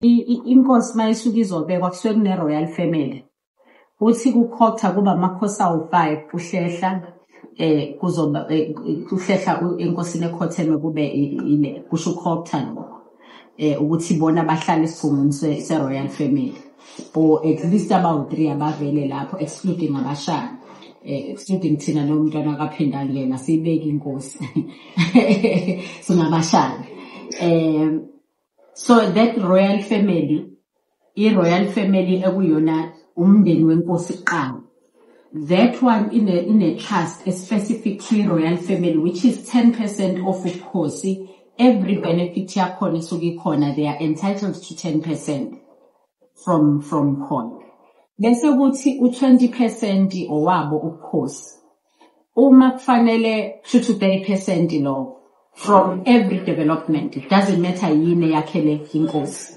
inkosi mayisuka izobekwa kusuke kune royal family. Uthi kukhokha kuba amakhosi awu5 kuhlehla kuzoba kuhlehla enkosini ekhothelwe kube ile kusho ukhokha lo. Ukuthi bona bahlala esigungwini se royal family. Or at least about 3 abavele lapho excluding abashana. Excluding thina lo mntwana akaphinda ngena sibeka inkosi. So ngabashana. So that royal family, royal family ekuyona umndeni wenkosi kuqala. That one in a trust, a specifically royal family, which is 10% of ukhosi. Every benefit yakhona isuke khona, they are entitled to 10% from khona. Bese kuthi u20% owabo ukhosi. Uma kufanele 2 to 30% lo from every development. It doesn't matter yini yakhele inkosi.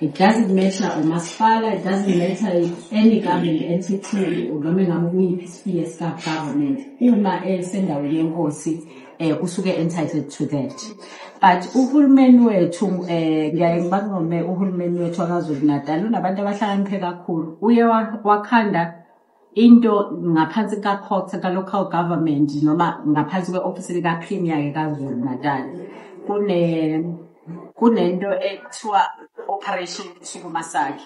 It doesn't matter umasipala, it doesn't matter any government entity or noma ngakuyiphi sphere sika-government. Uma esendaweni yenkosi usuke entitled to that. But uhulumeni wethu ngiyaye ngibangome uhulumeni wethu akaZulu Natal unabantu abahlakaniphe kakhulu. Uye wakhanda into ngaphansi kakhokha ka local government noma ngaphansi kweoffice lika premier kaZulu Natal. Kunento ekuthiwa Operation Sukumasakhe.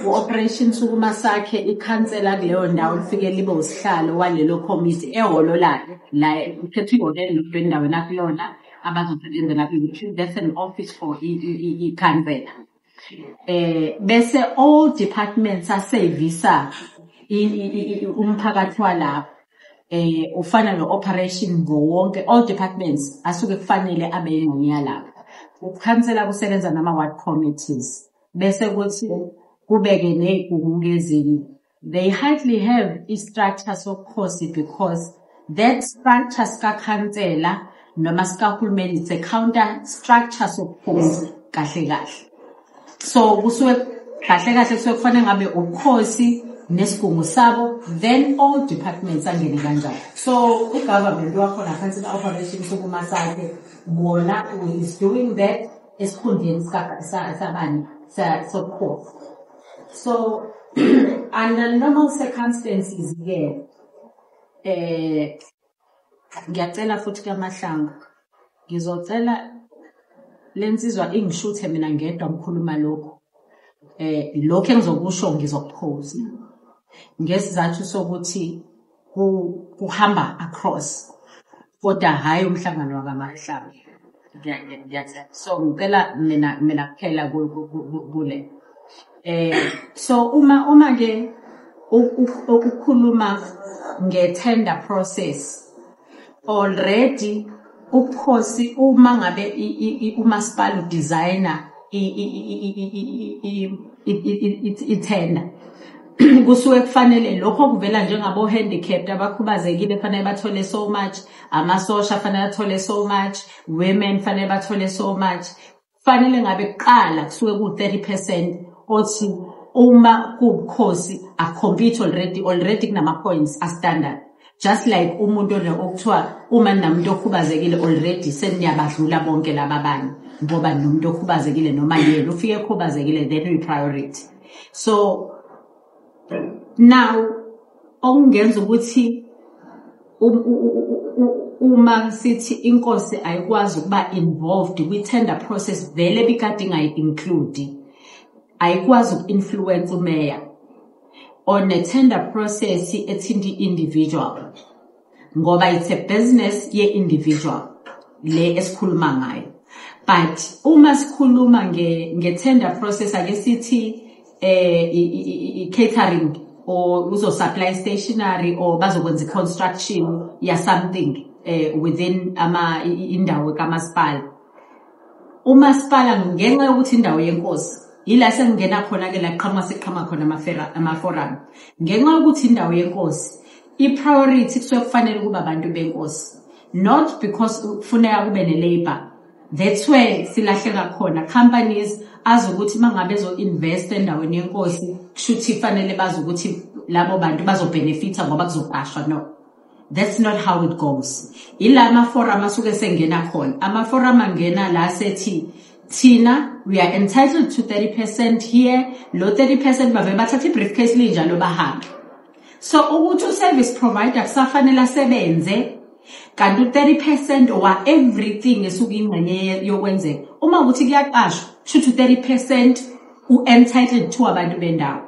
Operation Sukumasakhe ikhansela kuleyo ndawo lifike libe usihlalo walelo committee ehholo lakhe la uphethwe ihhotela lokwendaweni akuyona abazosebenzela kuyo. That's an office for ikhansela. Bese all departments asevisa umphakathi walapho. Ufana no operation wonke all departments asuke kufanele abe yingxenye lapho. Ukhansela kusebenza nama ward committees. Bese kuthi kubeke negugu ngezinye. They hardly have structure sokhosi because that structure sikakhansela noma sikahulumeni it's a counter structure sokhosi kahle kahle. So kusuke kahle kahle kusuke kufanele ngabe ukhosi nesigungu sabo then all departments angene kanjalo. So ugovernment wakhona phansi ka operation Sukumasakhe bona is doing that esikhundleni sabani sokhosi. So under normal circumstances ngiyacela futhi kaMahlanga ngizocela lensizwa ingishuthe mina ngedwa ngikhuluma lokho. Lokho engizokusho ngizokuphosa ngesizathu sokuthi kuhamba across kodwa hayi umhlangano wakaMahlanga. Ngiyacela. So ngicela mina kuphela kule. So uma ke ukukhuluma nge-tender process already ukhosi uma ngabe umasipala udesigner i-tender kusuke kufanele lokho kuvela njengabo handicapped abakhubazekile fanele bathole so much, amasosha fanele bathole so much, women fanele bathole so much. Fanele ngabe kuqala kusuke ku30% othi uma kubukhosi acompete already kunama points a standard. Just like umuntu okuthiwa uma namuntu okhubazekile already seniyabadlula bonke laba bani ngoba nomuntu okhubazekile noma yena ufike ekhubazekile then we priority. So now ongenza ukuthi uma sithi inkosi ayikwazi ukuba involved kwi tender process vele bikade ngayi include ayikwazi uku-influence umeya on a tender process ethinta individual ngoba it's a business ye individual le esikhuluma ngayo. But uma sikhuluma nge tender process ake sithi catering or uzo supply stationery or bazokwenza construction ya something within indawo kamasipala. Umasipala ngenxa yokuthi indawo yenkosi ila sengena khona ke la seqhama khona ama-forum. Ngenxa yokuthi indawo yenkosi i-priority kusuke kufanele kuba abantu benkosi, not because kufuneka kube ne-labor. That's where silahleka khona. Companies azokuthi mangabe zo-invest endaweni yenkosi kushuthi fanele bazokuthi labo bantu bazobenefita ngoba kuzoqashwa. No, that's not how it goes. Ila ama-forum asuke sengena khona. Ama-forum angena la sethi Tina, we are entitled to 30% here. Lo 30% bave bathatha i-briefcase linjalo bahambe. So ukuthi service provider kusafanele asebenze kanti 30% wa everything esuka ingxenye yokwenzeka. Uma ukuthi kuyaqashwa, shuthi 30% entitled to abantu bendawo.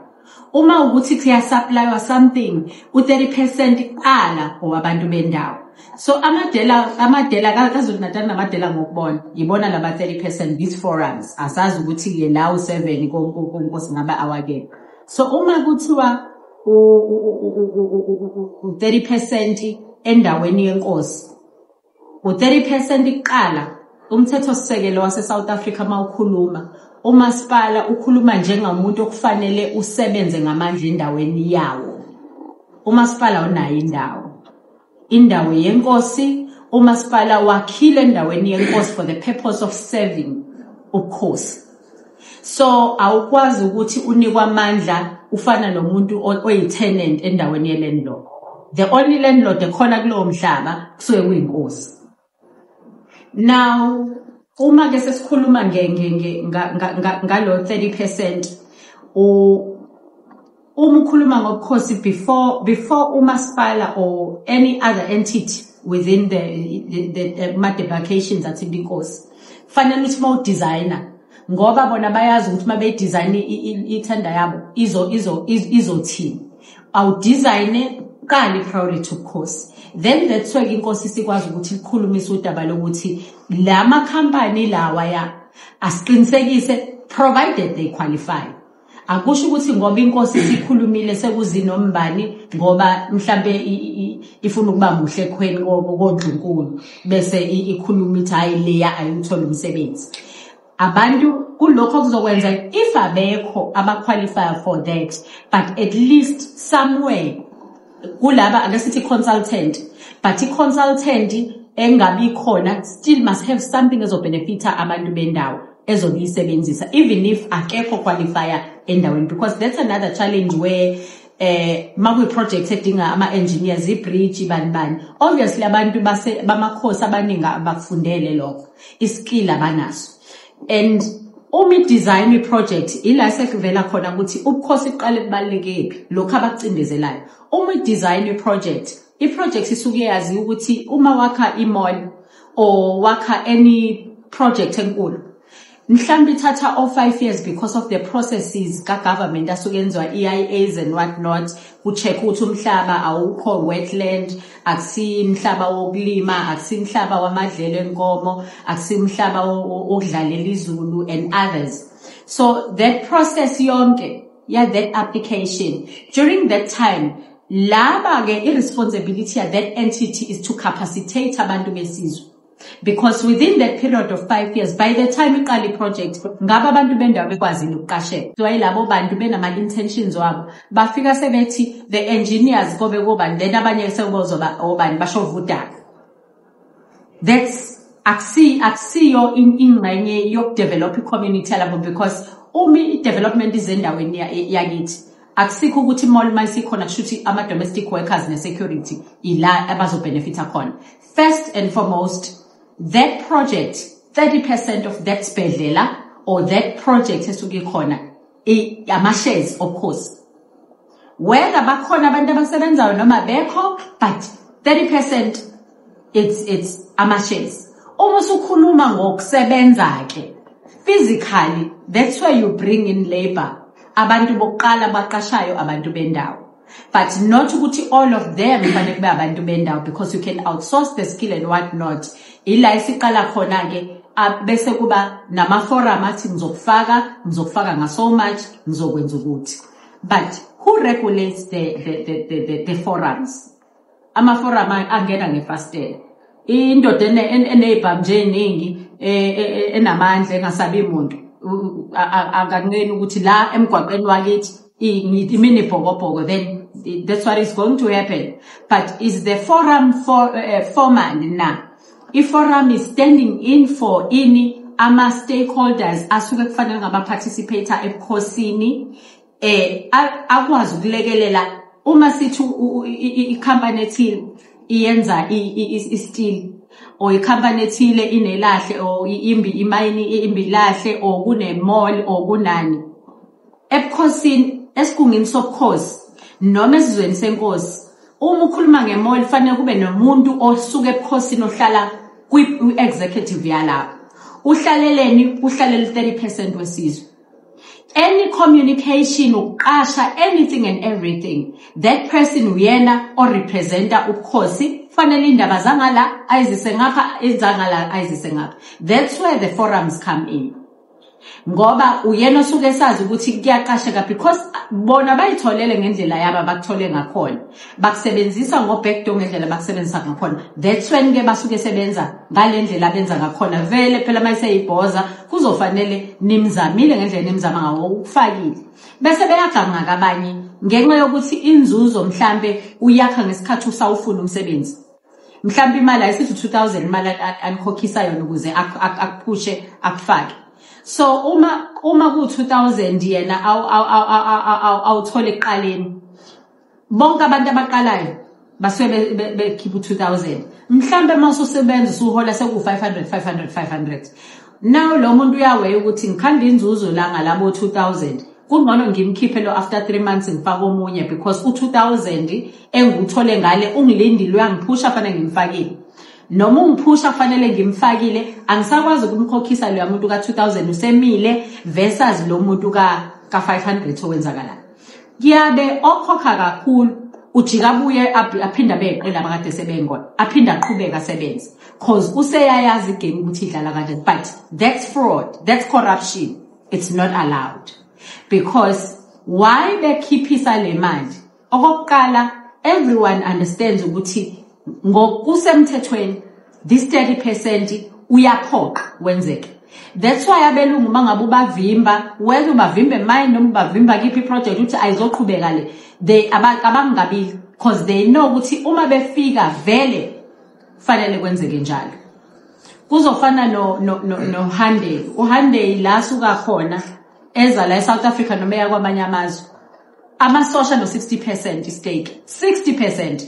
Uma ukuthi kuya supply something, 30% iqala owabantu bendawo. So amadela kaZulu-Natal namadela ngokubona yibona laba 30% these forums asazi ukuthi ke la u7 konkosi ngaba awake. So uma kuthiwa 30% endaweni yenkosi, 30% iqala umthetho sisekelo wase South Africa mawukhuluma umasipala ukhuluma njengomuntu okufanele usebenze ngamandla endaweni yawo. Umasipala unayo indawo yenkosi, umasipala wakhile endaweni yenkosi for the purpose of serving ukhosi. So awukwazi ukuthi unikwa amandla ufana nomuntu oyi-tenant endaweni ye-landlord. The only landlord ekhona kulowo mhlaba kusuke kuyinkosi. Now uma ke sesikhuluma ngalo 30%, uma ukhuluma ngobukhosi before umasipala or any other entity within the demarcations athi inkosi, fanele ukuthi mawudesigner ngoba bona bayazi ukuthi mabe design ithenda yabo izothini. Awu design kali priority to course. Then that's why inkosi sikwazi ukuthi ikhulumise udaba lokuthi lama company lawa ya asiqinisekise provided they qualify. Akusho ukuthi ngoba inkosi sikhulumile sekuzinombani ngoba mhlambe ifuna ukuba muhle ekhweni kodlunkulu bese ikhuluma ithi hayi leya ayithola umsebenzi. Abantu kulokho kuzokwenza if abekho abaqualify for that, but at least somewhere kulaba akasithi consultant, but i-consultant engabi khona still must have something ezobenefita abantu bendawo ezobuyisebenzisa even if akekho qualifier endaweni, because that's another challenge where makuyi project edinga ama-engineers, i-bridge, bani obviously abantu bamakhosi abaningi abakufundele lokho, iskill abanaso. And uma design i-project ila sekuvela khona ukuthi ubukhosi iqale kubalekephi lokho abakucindezelayo. Uma design i-project isuke yazi ukuthi uma wakha i-mall or wakha any project enkulu mhlambe ithatha 5 years because of the processes ka-government asuke yenziwa EIAs and what not, kucheck ukuthi umhlaba awukho wetland, akusi umhlaba wokulima, akusi umhlaba wamadlelo enkomo, akusi umhlaba wokudlalela izulu and others. So that process yonke, that application, during that time laba ke irresponsibility of that entity is to capacitate abantu besizwe. Because within that period of 5 years, by the time iqali project, ngaba abantu bendawo bekwazile ukuqasheka. So yilabo bantu benama intentions wabo. Bafika sebethi the engineers kobe kobani, then abanye sekuzoba obani bashovuda. That's akusiyo ingxenye yokudevelop i-community labo, because umi development izendaweni yakithi. Akusikho ukuthi mall mayisikhona kushuthi ama-domestic workers ne-security ila abazobenefita khona. First and foremost, that project, 30% of that sibhedlela or that project esuke khona ama-shares of course. Whether bakhona abantu abasebenzayo noma bekho, but 30% it's ama-shares. Uma usukhuluma ngokusebenza ke physically, that's why you bring in labor. Abantu bokuqala baqashayo abantu bendawo. But not ukuthi all of them fanele kube abantu bendawo, because you can outsource the skill and what not. Ila isiqala khona ke bese kuba nama forum athi ngizokufaka nga so much, ngizokwenza ukuthi. But who regulates the forums? Ama forum angena ngefastele. Indoda enezibhamu nje eningi enamandla engasabi umuntu akangeni ukuthi la emgwaqeni wakithi imini bhokobhoko, then that's what is going to happen. But is the forum foreman now? If forum is standing in for any ama stakeholders asuke kufanele ngaba participator ebukhosini akwazi ukulekelela uma sithi i-company ethile iyenza i-steel, or ikhampani ethile inelahle or imbi lahle or kune mall or kunani ebukhosini esigungini sobukhosi noma esizweni senkosi uma ukhuluma ngemall kufanele kube nomuntu osuka ebukhosini ohlala kwi-executive yalapho uhlaleleni uhlalela 30% wesizwe. Any communication uqasha anything and everything that person uyena or representa ubukhosi fanele indaba zangala ayizise ngapha izangala ayizise ngapha. That's where the forums come in. Ngoba uyena osuke esazi ukuthi kuyaqasheka because bona bayitholele ngendlela yabo abakuthole ngakhona bakusebenzisa ngobackdoor ngendlela bakusebenzisa ngakhona. That's when ke basuke sebenza ngalendlela abenza ngakhona vele phela mayiseyibhoza kuzofanele nimzamile ngendlela nimzama ngawo ukufakile bese beyaganga kabanye ngenxa yokuthi inzuzo mhlambe uyakha ngesikhathi usawufuna umsebenzi mhlambe imali ayisithi 2000 imali anikhokhisa yona ukuze akuphushe akufake. So uma ku-2000 yena awuthole eqaleni bonke abantu abaqalayo basuke bekhipha u-2000 mhlambe mase usebenza usuhola seku-500 now lo muntu uyaweya ukuthi ngikhanda inzuzo la ngalabo 2000 kungcono ngimkhiphe lo after 3 months ngifake omunye because u-2000 engikuthole ngale ungilindile uyangiphusha fanele ngimfakile noma ungiphusha fanele ngimfakile angisakwazi ukumkhokhisa lo muntu ka2000 usemile versus lo muntu ka 500 owenzakala kuyabe okhokha kakhulu ujika buye aphinda beqela abakade sebengona aphinda aqhubeka asebenze cause useyayazi igame ukuthi idlala kanjani but that's fraud, that's corruption, it's not allowed because why bekhiphisa le mali okokuqala everyone understands ukuthi ngokusemthethweni this 30% uyaphoqa wenzeke. That's why abelungu mangabe ubavimba wena ubavimbe mine noma ubavimba kiphi project uthi ayizoqhubeka le they abangabili because they know ukuthi uma befika vele fanele kwenzeke njalo. Kuzofana no Hande uHande la suka khona eza la eSouth Africa noma ya kwamanye amazwe amasosha no 60% stake 60%.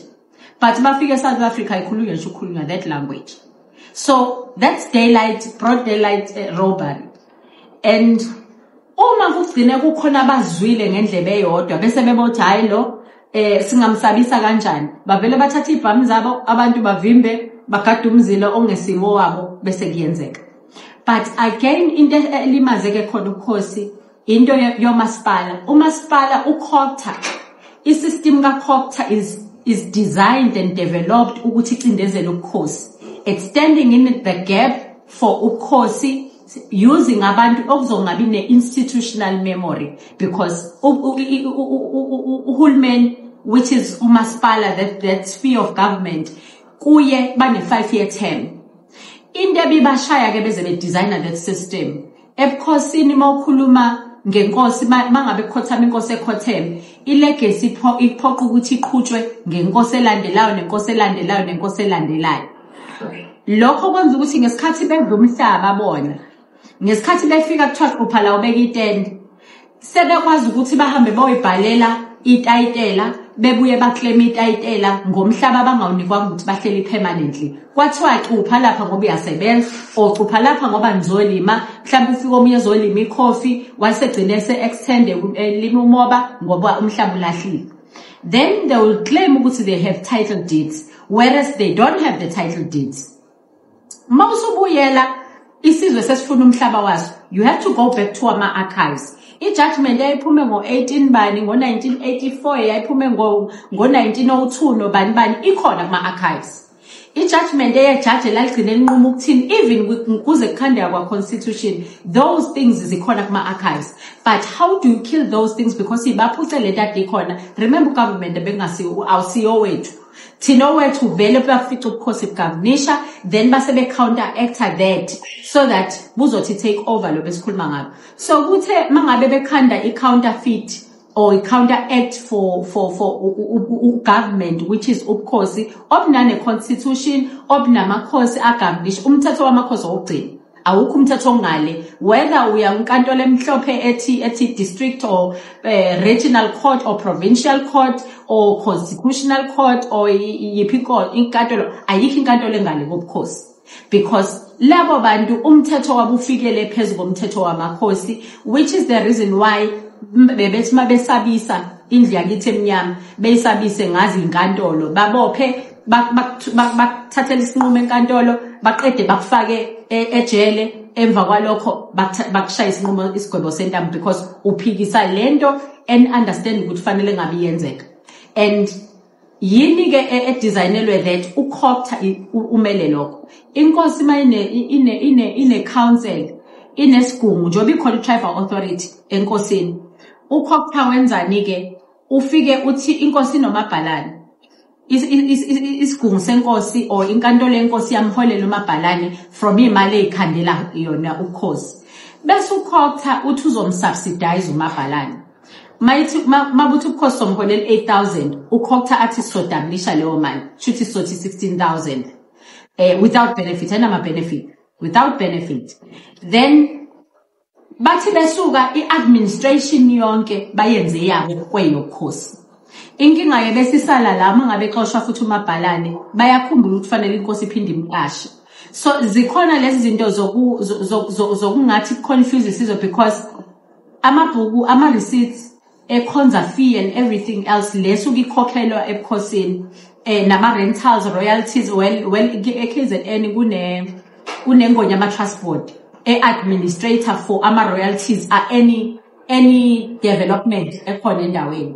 But bafika South Africa ikhulunywa nje ukhulunywa that language. So that's broad daylight robbery. And uma kugcine kukhona abazwile ngendlebe eyodwa bese bebothi hayi lo singamsabisa kanjani bavele bathatha ibhamu zabo abantu bavimbe bagada umzilo ongesimo wabo bese kuyenzeka. But again into elimazeke khona ukhosi into yomasipala umasipala ukhokta isystem kakhokta is designed and developed ukuthi icindezele ubukhosi. It's standing in the gap for ubukhosi using abantu okuzongabi ne-institutional memory because uhulumeni which is umasipala that sphere of government kuye bane 5-year term. Into ebibashaya ke beze be-designer that system. Ebukhosini mawukhuluma ngenkosi mangabe ekhothama inkosi ekhotheme ilegacy iphoqa ukuthi iqhutshwe ngenkosi elandelayo nenkosi elandelayo nenkosi elandelayo. Lokho kwenza ukuthi ngesikhathi bedla umhlaba bona ngesikhathi befika kuthiwa quphala ubeka itende sebekwazi ukuthi bahambe boyibhalela itayitela bebuye baclaim itayitela ngomhlaba bangawunikwa ukuthi bahleli permanently kwathiwa cupha lapha ngoba uyasebenza ocupha lapha ngoba nizolima mhlawumbe ufika omunye ezolima icoffee wasegcine se-extend lima umoba ngoba umhlaba ulahlile. Then they will claim ukuthi they have title deeds whereas they don't have the title deeds. Mawusubuyela isizwe sesifuna umhlaba waso you have to go back to ama archives. I-judgment yayiphume ngo-18 bani ngo-1984 yayiphume ngo-1902 nobani ikhona kuma-archives. I-judgment eyejaji laligcine linquma ukuthini even kuze kukhandeka kwa-constitution those things zikhona kuma-archives. But how do you kill those things because ibaphuce le nto ikhona? Remember government awusiyo wethu thina wethu vele bafica ubukhosi bugavunisha then base be-counteract that so that buzothi take over lo besikhuluma ngabo. So kuthe mangabe bekhanda i-counterfeit or i-counteract for government which is ubukhosi obunane constitution obunamakhosi agavunisha umthetho wamakhosi wokugcina awukho umthetho ongale whether uya enkantolo emhlophe ethi district or regional court or provincial court or constitutional court or yiphi inkantolo ayikho inkantolo engale kobukhosi because labo bantu umthetho wabo ufikele phezulu komthetho wamakhosi which is the reason why bebethi mabesabisa indlu yakithi emnyama beyisabise ngazi inkantolo babophe bakuthathela isinqumo enkantolo baqede bakufake ejele emva kwalokho bakushaya isinqumo isigwebo sentambo because uphikisa lento and understand ukuthi fanele ngabe iyenzeka and yini ke edesignelwe that ukhopta umele lokho inkosi ine council inesigungu njoba ikhona tribal authority enkosini ukhopta wenzani ke ufike uthi inkosi nomabhalane isigungu senkosi or inkantolo yenkosi yamholela umabhalane from imali ezikhandela yona ukhosi bese ukhopta uthi uzomsubsidize umabhalane mabuthi ukhosi somholela 8,000 ukhopta athi sodablisha leyo mali shuthi sothi 16,000 without benefit and benefit without benefit then bathi besuka iadministration yonke bayenze yabo kweyokhosi inkinga yebesisala la mangabe xoshwa futhi umabhalane bayakhumbula ukuthi fanele inkosi iphinde imqashe so zikhona lezi zinto zokungathi confuse isizwe because amabhuku ama receipts ekhonza fee and everything else lesuka ikhokhelwa ebukhosini nama rentals royalties well eKZN kunengonya ama trust board administrator for ama royalties are any development ekhona endaweni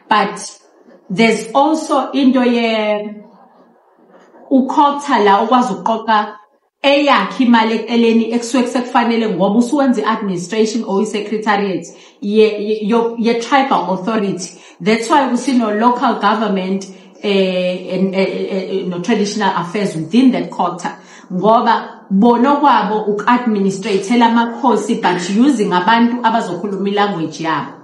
but there's also into ukhopta la ukwazi uqoqa eyakhe imali eceleni ekusuke sekufanele ngoba usuwenza administration or secretariat ye tribal authority that's why kusino local government no traditional affairs within that khopta ngoba bona kwabo uku-administratela amakhosi but using abantu abazokhuluma ilanguage yabo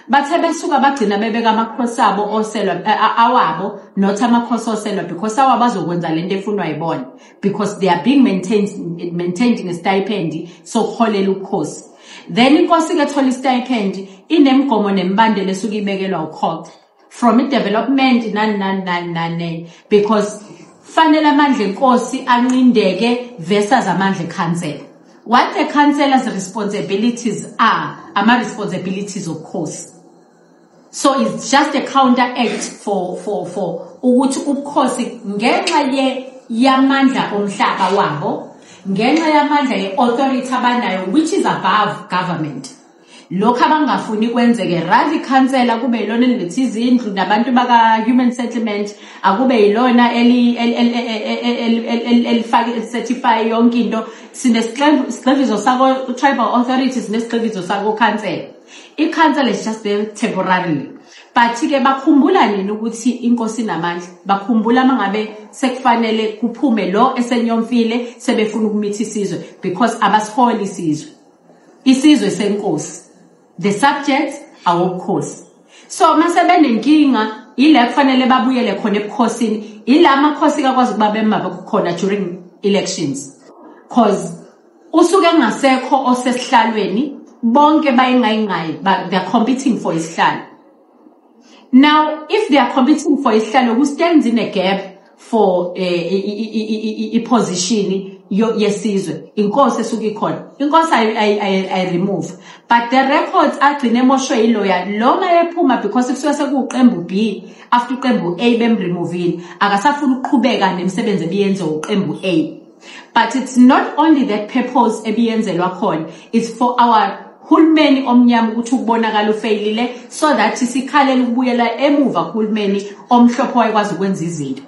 bathe besuka bagcina bebeka amakhosi abo oselwa awabo not amakhosi oselwa because awabo bazokwenza lento efunwa yibona because they are being maintained a stipend so kuholela ukhosi then inkosi ke thola stipend inemgomo nembandela esuka ibekelwa ukhopta from development nani because fanele amandla enkosi ancindeke versus amandla council what the council's responsibilities are ama responsibilities of course so it's just a counteract for ukuthi ukhosi ngenxa yamandla omhlaba wabo ngenxa yamandla yeauthority abanayo which is above government lokho abangafuni kwenzeke rather council kube yilona elilethe izindlu nabantu baka human settlement akube yilona elifake certify yonke into sinesixeviso sako tribal authorities nesixeviso sako council i-council is just there temporarily but ke bakhumbula nini ukuthi inkosi namandla bakhumbula mangabe sekufanele kuphume lo esenyomfile sebefuna ukumitha isizwe because abasiholi isizwe senkosi the subjects are of course so mase benenkinga ile kufanele babuyele khona ebukhosini ila amakhosi kakwazi ukuba bemabe khona during elections cause usuke ngasekho osesihlalweni bonke bayingayingayi but they are competing for isihlalo now if they are competing for isihlalo who stands in a gap for a position yesizwe inkosi esuka ikhona inkosi I remove but the records agcine moshwe iloya loma ephuma because kusuke sekuqembu B after uqembu A bemremovile akasafuna ukuqhubeka nemisebenzi ebiyenze uqembu A but it's not only that purpose ebiyenzelwa khona it's for our hulumeni omnyama ukuthi ukubonakala ufailile so that sikhalela ukubuyela emuva hulumeni omhlophe wayekwazi ukwenza izinto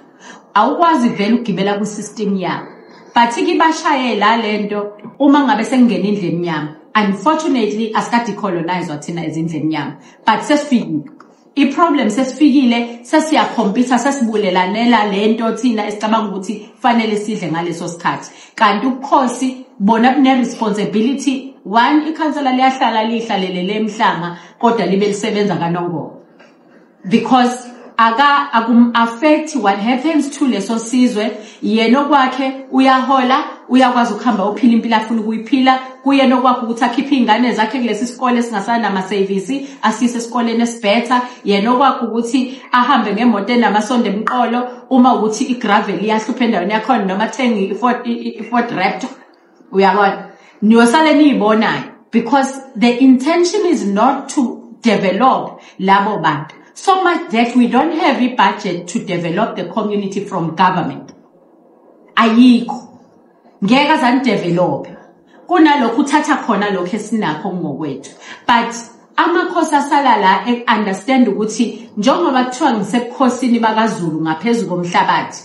awukwazi vele ukugibela ku system yakho but ikibashayela lento uma ngabe sengena indle emnyama unfortunately asikade colonized thina ezindle emnyama but sesifikile iproblem sesifikile sesiyakhompyutha sesibulelanela lento thina esicabanga ukuthi fanele sidle ngaleso sikhathi kanti ukukhosi bona kune responsibility one ikhansela liyahlala lihlalele lemhlanga kodwa libe lisebenza kanongo because akum affect what happens to leso sizwe. Yena okwakhe uyahola, uyakwazi ukuhamba uphila impilo afuna ukuyiphila. Kuyena okwakhe ukuthi akhiphe ingane zakhe kulesi sikole singasana ama service asise esikoleni esibhetha. Yena okwakhe ukuthi ahambe ngemoto enamasondo emqolo uma ukuthi igravel iyahlupha endaweni yakhona noma thenga i-Ford Raptor. Uyabona? Niyosale niyibonayo because the intention is not to develop labo bantu. So much that we don't have a budget to develop the community from government. Ayikho. Ngeke azani develop. Kunalokho uthatha khona lokho esinakho ngokwethu. But amakhosi asala la understand ukuthi njengoba kuthiwa ngisebukhosini bakaZulu ngaphezulu komhlabathi.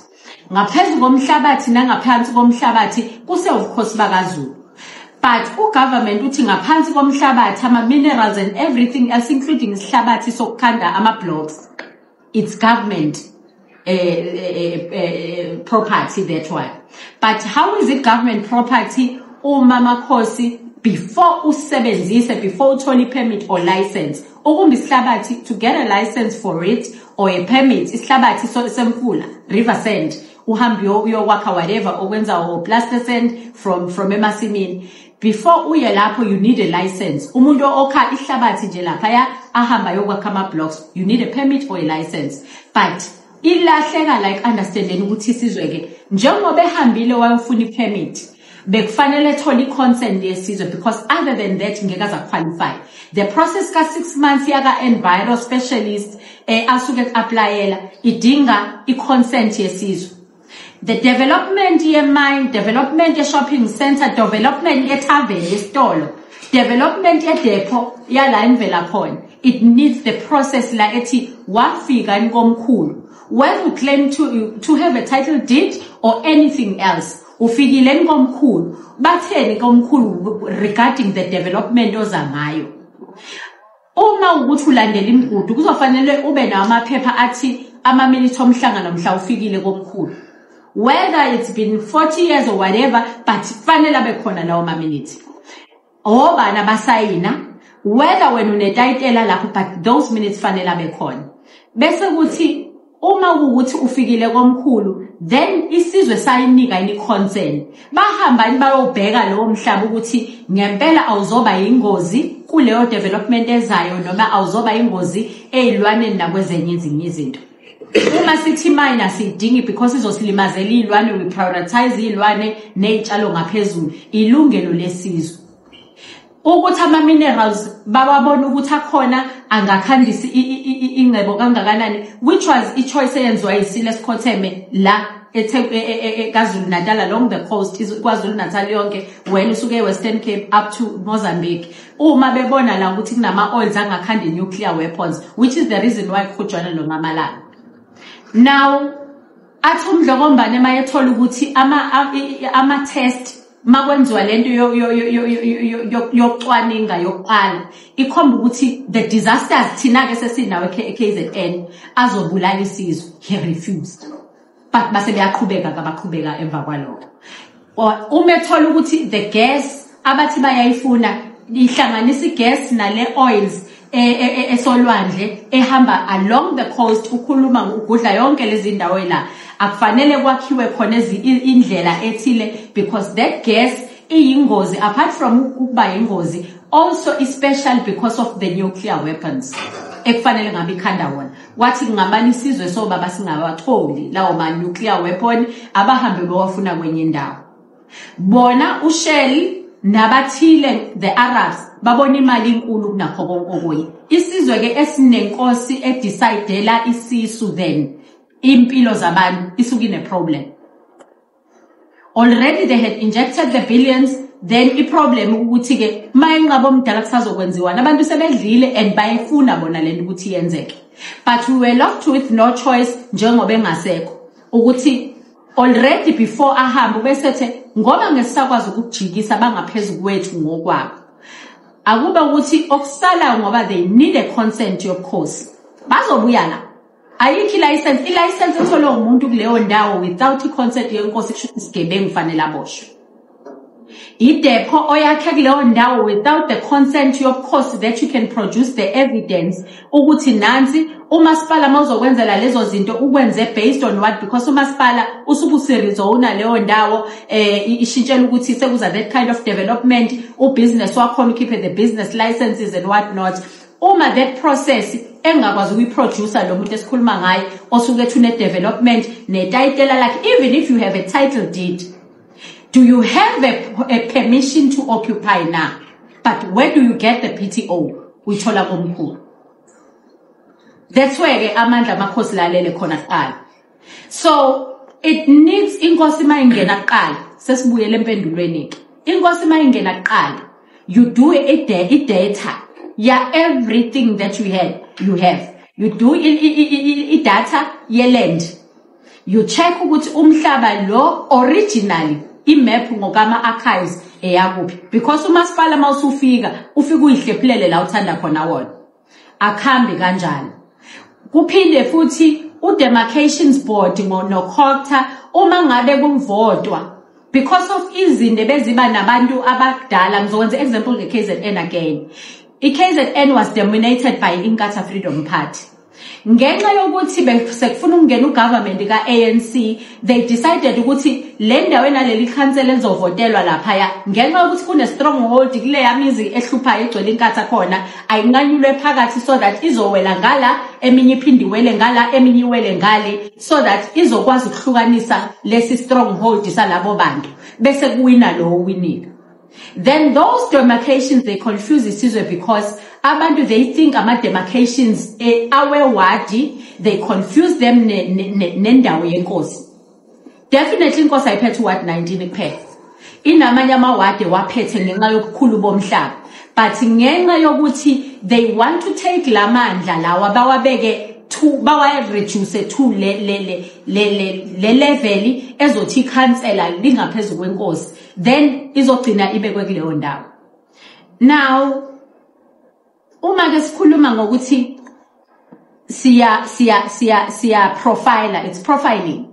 Ngaphezulu komhlabathi nangaphansi komhlabathi kuse ubukhosi bakaZulu. But ugovernment uthi ngaphansi komhlabathi ama minerals and everything else including isihlabathi sokukhanda ama blocks. It's government property, that one. But how is it government property? Umama khosi before usebenzise, before utholi permit or license, ukumbi isihlabathi to get a license for it or a permit, isihlabathi semfula, river sand, uhambi uyokwakha whatever, okwenza or plaster sand from emasimini. Before uye lapho you need a license. Umuntu okha isihlabathi nje lapha ahamba yokwakha ama blocks, you need a permit or a license. But ilahleka like understanding ukuthi sizweke njengoba ehambile wayofuna ipermit bekufanele thola i-consent yesizwe because other than that ngeke aza qualify. The process ka 6 months yaka enviro specialist asuke applyela idinga i-consent yesizwe. The development ye-mine, development ye-shopping center, development ye-tavern, ye-stolo, development ye-depot yala imvela khona. It needs the process la ethi wafika inkomkhulu. When you claim to have a title deed or anything else, ufikile inkomkhulu, batheni inkomkhulu regarding the development ozangayo. Uma ukuthi ulandela imigudu kuzofanele ube namaphepha athi ama-minute omhlangano mhla ufikile komkhulu. Whether it's been 40 years or whatever, but fanele abe khona lawo ma-minute. Obana basayina, whether when unetayitela lapho, but those minutes fanele abe khona. Bese kuthi uma ukuthi ufikile komkhulu, then isizwe sayinika ini consent. Bahamba bayobheka lo mhlaba ukuthi ngempela awuzoba ingozi kuleyo development ezayo noma awuzoba ingozi ezilwaneni nakwezenye izinto. Uma sithi mine asidingi because izosilimazela izilwane, we prioritize izilwane nezitshalo ngaphezulu, ilungelo lesizwe. Ukuthi ama minerals bababona ukuthi akhona angakhandisa ingcebo kangakanani, which was a choice eyenziwa yiSiles Khotheme la eKwaZulu Natal along the coast, KwaZulu Natal yonke when usuke eWestern Cape up to Mozambique. Uma bebona la ukuthi kunama oils angakhanda nuclear weapons, which is the reason why kukhujwana lo ngamalanga. Now athumdlokombane mayethola ukuthi ama test makwenziwa lento yokucwaninga yokuqala ikhomba ukuthi the disasters thina ke sesinawe KZN azobulala isizwe, he refused. But base beyaqhubeka kabaqhubeka emva kwalokho. Uma ethola ukuthi the gas abathi bayayifuna ihlanganisa igas nale oils esolwandle ehamba along the coast, ukhuluma ukudla yonke lezi ndawo la akufanele kwakhiwe khona indlela ethile because that gas iyingozi, apart from ukuba ingozi, also is special because of the nuclear weapons ekufanele ngabe ikhanda wona. Wathi ngabani isizwe so baba singabatholi lawo ma nuclear weapon abahambe bawafuna kwenye indawo. Bona uShell nabathile the Arabs babona imali inkulu kunakho konke okunye. Isizwe ke esinenkosi edicidela isisu then impilo zabantu isuka ine problem. Already they had injected the billions, then I problem ukuthi ke mayinqabo omdala kusazokwenziwa abantu sebedlile and bayifuna bona lento ukuthi yenzeke. But we were left with no choice njengoba engasekho ukuthi already before ahamba besethe ngoba ngesakwazi ukujikisa bangaphezulu kwethu ngokwabo. Akube ukuthi okusala ngoba they need a consent yobukhosi. Bazobuya la. Ayikho license, license etholwa umuntu kuleyo ndawo without consent yenkosi kusho isigebengu kufanele aboshwe. idepo oyakhe kuleyo ndawo without the consent yobukhosi that you can produce the evidence ukuthi nansi umasipala mawuzokwenzela lezo zinto ukwenze based on what, because umasipala usubusirizouna leyo ndawo ishintshela ukuthi sekuza that kind of development, ubusiness wakhona ukhiphe the business licenses and what not. Uma that process engakwazi ukuyiproducer lo muntu esikhuluma ngaye osuke thune development netitle like, even if you have a title deed, do you have a permission to occupy now? But where do you get the PTO? Uyithola komkhulu. That's where ke amandla amakhosi lalele khona kuqala. So it needs inkosi mayingena kuqala sesibuyele empendulweni ke. Inkosi mayingena kuqala, you do data. Yeah, everything that you have. You do data ye land. You check ukuthi umhlaba lo originally imap ngokama archives eyakuphi, because umasipala mawusufika ufika uyihlephulele la uthanda khona wona akhambi kanjani. Kuphinde futhi demarcations board no COGTA uma ngabe kuvotwa, because of izinto beziba nabantu abadala. Ngizokwenza example ngeKZN again. iKZN was dominated by Inkatha Freedom Party. Ngenxa yokuthi besekufuna ukungena ugovernment ka-ANC, they decided ukuthi le ndawo naleli council elizovotelwa lapha ngenxa yokuthi kune stronghold kule yamizi ehluphayo egcwele inkatha khona, ayinqanyulwe phakathi so that izowela ngala, eminye iphindi iwele ngala, eminye iwele ngale, so that izokwazi ukuhlukanisa lesi stronghold salabo bantu bese kuwina lo winning. Then those demarcations, they confuse isizwe because abantu they think ama demarcations awe wadi, they confuse them nendawo yenkosi. Definitely inkosi ayiphethe ward 19 kuphela. Inamanye amawadi waphethe ngenxa yokukhulu bomhlaba. But ngenxa yokuthi they want to take lamandla lawa bawabeke bawa reduce to le level ezothi councilor lingaphezulu kwenkosi, then izogcina ibekwe kuleyo ndawo. Now uma ke sikhuluma ngokuthi siya profiler, it's profiling.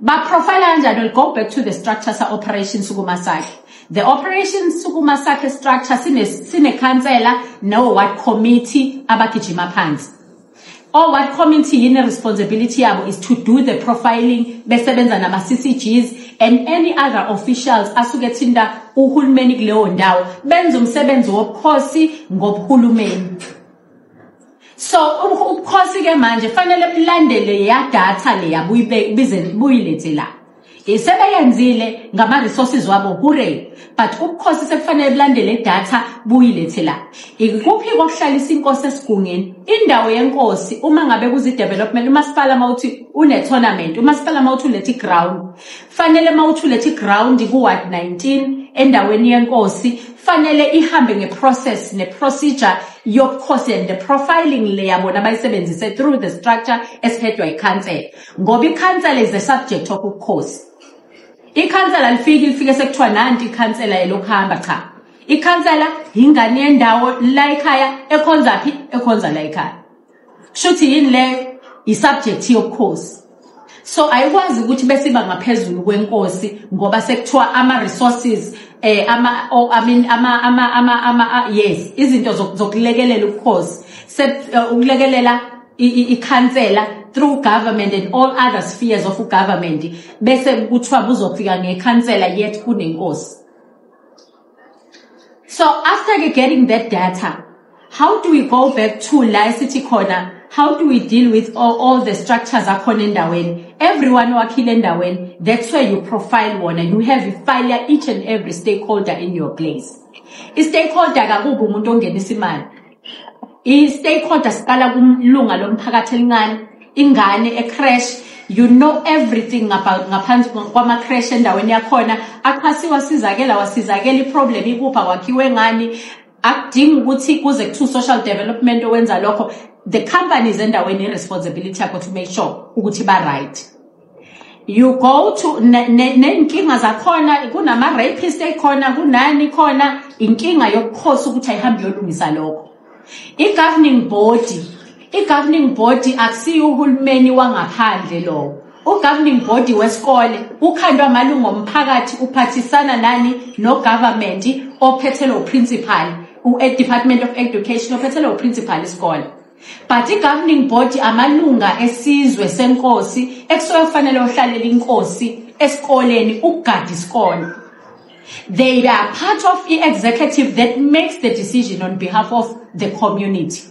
Ba profiler kanjani? We'll go back to the structures of operations sukumasakhe. The operations sukumasakhe structure sine councilor no ward committee abagijima phansi. Or what committee in responsibility is to do the profiling, besebenza nama CCGs and any other officials asugethinda uhulumeni kuleyo ndawo benza umsebenzi wobukhosi ngobuhulumeni. So ubukhosi ke manje fanele bulandele ya data le yabuyilethe la. Isebeyenzile ngama resources wabo hure, but ubukhosi sekufanele bulandele data buyilethe la. Ikuphi kokuhlalisa inkosi esigungeni? Indawo yenkosi uma ngabe kuzi development, umasipala mawuthi une tournament, umasipala mawuthi ulethe ground, fanele mawuthi ulethe ground ku ward 19 endaweni yenkosi, fanele ihambe ngeprocess neprocedure yobukhosi and the profiling le yabona bayisebenzise through the structure esihedwa iCouncil, ngoba iCouncil is the subject of ubukhosi. iCouncil lifike sekuthiwa nanti iCouncil yelokuhamba cha. iCouncil ingane yendawo la ekhaya ekhonza phi ekhonza la ekhaya. Kushuthi yini le isubject yobukhosi. So ayikwazi ukuthi bese iba ngaphezulu kwenkosi ngoba sekuthiwa ama resources yes, izinto zokulekelela ubukhosi ukulekelela iCouncil through government and all other spheres of government bese kuthiwa buzofika ngeCouncil yet kunenkosi. So after getting that data, how do we go back to la city corner? How do we deal with all the structures akhona endaweni? Everyone wakhile endaweni, that's where you profile one and you have you file each and every stakeholder in your place. I-stakeholder kakubi umuntu ongenisa imali. I-stakeholder siqala kumlunga lomphakathi elincane, ingane ecrash, you know everything about ngaphansi kwama crash endaweni yakhona, akhasiwa wasizakela iproblem ikupha kwakhiwe ngani, akudingi ukuthi kuze ku social development owenza lokho. The companies endaweni responsibility yakho to make sure ukuthi ba right. You go to nenkinga zakhona, kunama rapist ekhona, kunani khona, inkinga yobukhosi ukuthi ayihambi yolungisa lokho. I-governing body akusiyo uhulumeni wangaphandle lo. governing body wesikole ukhandwa amalungu omphakathi uphathisana nani no government ophethe lo principal Department of Education ophethe lo principal isikole. But i-governing body amalunga esizwe senkosi ekusuke kufanele ohlalela inkosi esikoleni ukugada isikole. They are part of the executive that makes the decision on behalf of the community.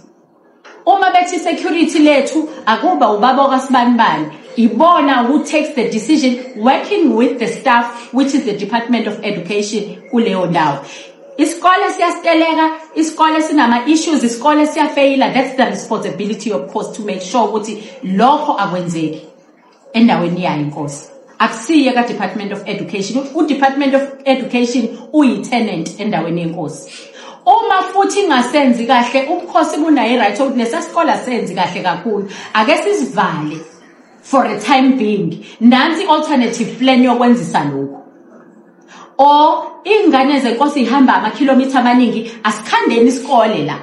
Uma bethi security lethu akuba ubaba okaSibanibani, ibona who takes the decision working with the staff which is the Department of Education kuleyo ndawo. Isikole siyasteleka, isikole sinama issues, isikole siyafaila. That's the responsibility of course to make sure ukuthi lokho akwenzeki endaweni yayo inkosi. Akusiye ka Department of Education. Department of Education uyi-tenant endaweni yenkosi. Uma futhi ingasenzi kahle ubukhosi bunayo i-right ukuthi lesasikole asenzi kahle kakhulu, ake sisivale for a time being. Nansi alternative plan yokwenzisa lokho. Or ingane zenkosi ihamba amakhilomitha amaningi, asikhandeni isikole la.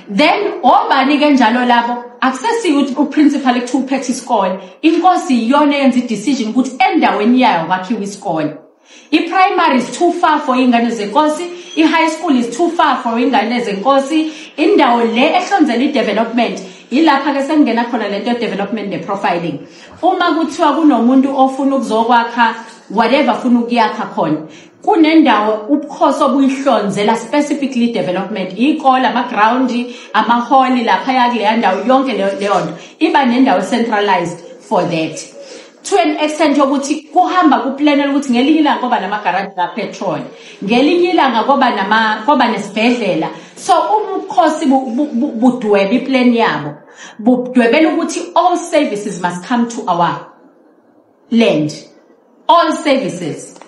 Then obani kanjalo labo akusesiyo ukuthi uprincipal ekuthi uphethe isikole, inkosi iyona yenza i-decision ukuthi endaweni yayo kwakhiwa isikole. I-primary is too far for ingane zenkosi, i-high school is too far for ingane zenkosi. Indawo le ehlonzela i-development ilapha ke sengena khona lento development ne-profiling. Uma kuthiwa kunomuntu ofuna ukuzokwakha whatever funa ukuyakha khona, kunendawo ubukhosi obuyihlonzela specifically development, ikole, ama-ground, ama-hall lapha yakuleya ndawo yonke leyo nto iba nendawo centralized for that. To an extent yokuthi kuhamba kuplanela ukuthi ngelinye ilanga ngoba nama-garage ka-petrol, ngelinye ilanga ngoba nesibhedlela. So ubukhosi budweba iplan yabo, budwebela ukuthi all services must come to our land. All services.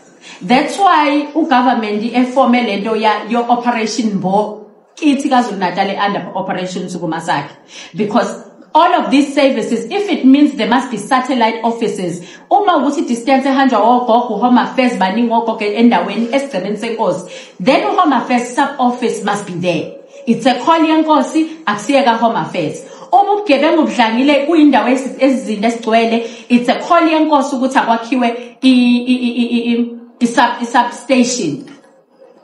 That's why government eforme lento your Operation Mbo kithi KwaZulu-Natal under Operation Sukumasaki, because all of these services, if it means there must be satellite offices, uma ukuthi distance ehanjwa ogogo Home Affairs baningi ogogo endaweni esigcemeni senkosi, then Home Affairs sub office must be there. It's a call yenkosi akusiyeka Home Affairs. Uma ubugebengu budlangile kuyindawo ezizinde esigcwele, it's a call yenkosi ukuthi akwakhiwe i-substation.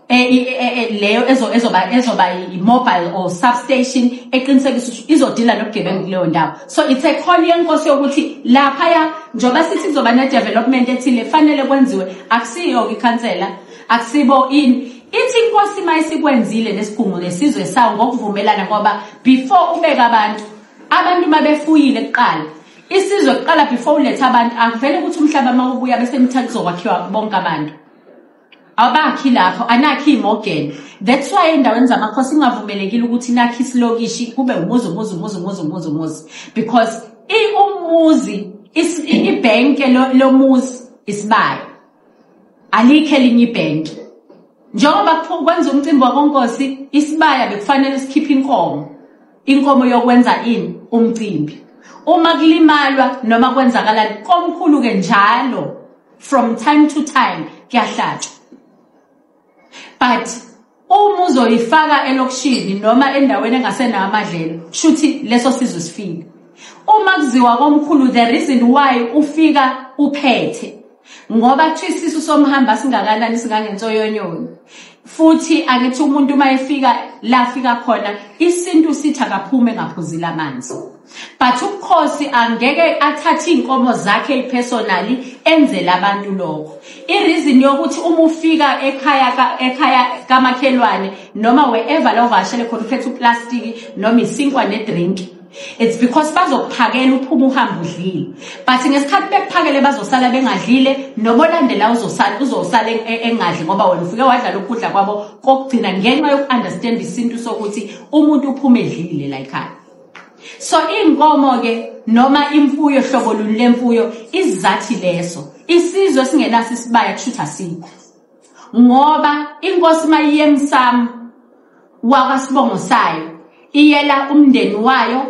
Leyo ezoba i-mobile or substation eqinisekisa ukuthi izodila nobugebengu kuleyo ndawo. So it's a call yenkosi yokuthi laphaya njoba sithi kuzoba ne-development ethile fanele kwenziwe, akusiyo ikhansela, akusibo ini. Ithi inkosi mayisikwenzile nesigungu lesizwe sawo ngokuvumelana ngoba before ubeka abantu mabefuyile kuqala, isizwe kuqala before uletha abantu akuvele ukuthi umhlaba mawubuya bese mithathu zokwakhiwa bonke abantu. Abakhi lapho anakhi imogeni. That's why endaweni zamakhosi ingavumelekile ukuthi nakhi isilokishi kube umuzi, because umuzi ibhenke lomuzi isibaya, alikho elinye ibhenke. Njengoba kwenza umcimbi wakonkosi, isibaya bekufanele sikhiphe inkomo yokwenza umcimbi. Uma kulimalwa noma kwenzakala komkhulu ke njalo from time to time kuyahlatshwa. But uma uzoyifaka elokishini noma endaweni engasenayo amadlelo, shuthi leso sizwe sifile. Uma kuziwa komkhulu, the reason why ufika uphethe ngoba kuthi isisu somhamba singakanani singangensoyonyoni. Futhi akithi umuntu mayefika la fika khona isintu sithi akaphume ngaphuzila amanzi. But ukhosi angeke athathe inkomo zakhe personally enzele abantu lokho. I-reason yokuthi uma ufika ekhaya kamakhelwane noma wherever la uvashele khona uphethe uplastic noma isinkwa nedrink, it's because bazokuphakela uphuma uhamba udlile. But ngesikhathi bekuphakele bazosala bengadlile, nobolandela uzosala engadli ngoba wena ufike wadla ukudla kwabo kokugcina ngenxa yoku-understand isintu sokuthi umuntu uphume edlile la ekhaya. So inkomo ke noma imfuyo hlobo luni lemfuyo izathi leso. Isizwe singenaso isibaya kushuthi asikho. Ngoba inkosi mayiye emsamo wakasibongo sayo, iyela umndeni wayo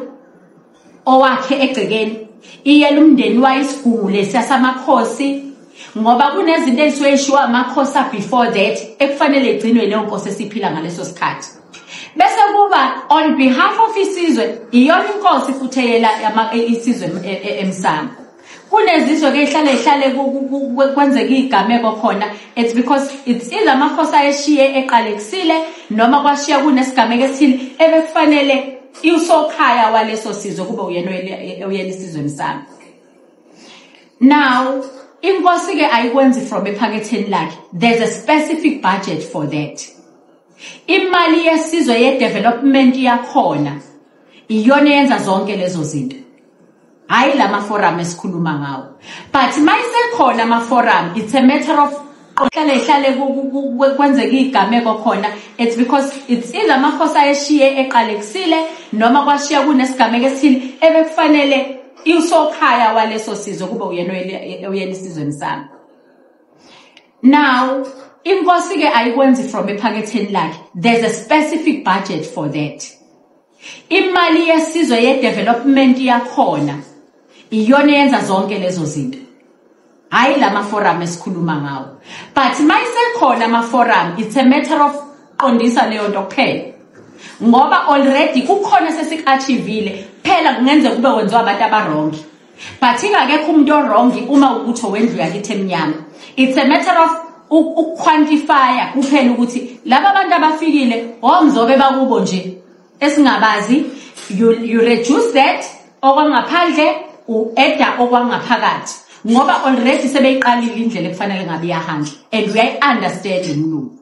owakhe egcekeni, iyela umndeni wayo isigungu lesiya samakhosi, ngoba kunezinto ezishiwo amakhosi before that ekufanele igcinwe leyo nkosi esiphila ngaleso sikhathi. bese kuba on behalf of isizwe iyona inkosi futhi eyela isizwe emsamo. Kunezizwe ke ihlale kwenzeka igameko khona, it's because it's either amakhosi ayeshiye eqalekisile noma kwashiya kunesigameko esithile ebekufanele usokhaya waleso sizwe kube uyena oyela isizwe emsamo. Now inkosi ke ayikwenzi from ephaketheni lakhe, there's a specific budget for that. Imali yesizwe ye development yakhona iyona yenza zonke lezo zinto. Hayi lama forum esikhuluma ngawo. But mayisekhona ama forum, it's a matter of ihlale kwenzeka igameko khona, it's because it's either amakhosi ayeshiye eqalekisile noma kwashiya kunesigameko esithile ebekufanele usokhaya waleso sizwe kube uyena oyela isizwe emsamo. Now inkosi ke ayikwenzi from ephaketheni lakhe, there's a specific budget for that. Imali yesizwe ye development yakhona iyona yenza zonke lezo zinto. Hayi lama forum esikhuluma ngawo. But mayisekhona ama forum, it's a matter of qondisa leyo nto kuphela. Ngoba already kukhona sesikaachivile, phela kungenzeka kube wenziwa abantu abarongi. But ingakekho umuntu orongi uma ukuthi wendlu yakithi emnyama. It's a matter of quantify kuphela ukuthi laba abantu abafikile omzobe bakubo nje esingabazi, you reduce that okwangaphandle u-edda okwangaphakathi ngoba already sebeyiqalile indlela ekufanele ngabe iyahamba and we understand umlungu.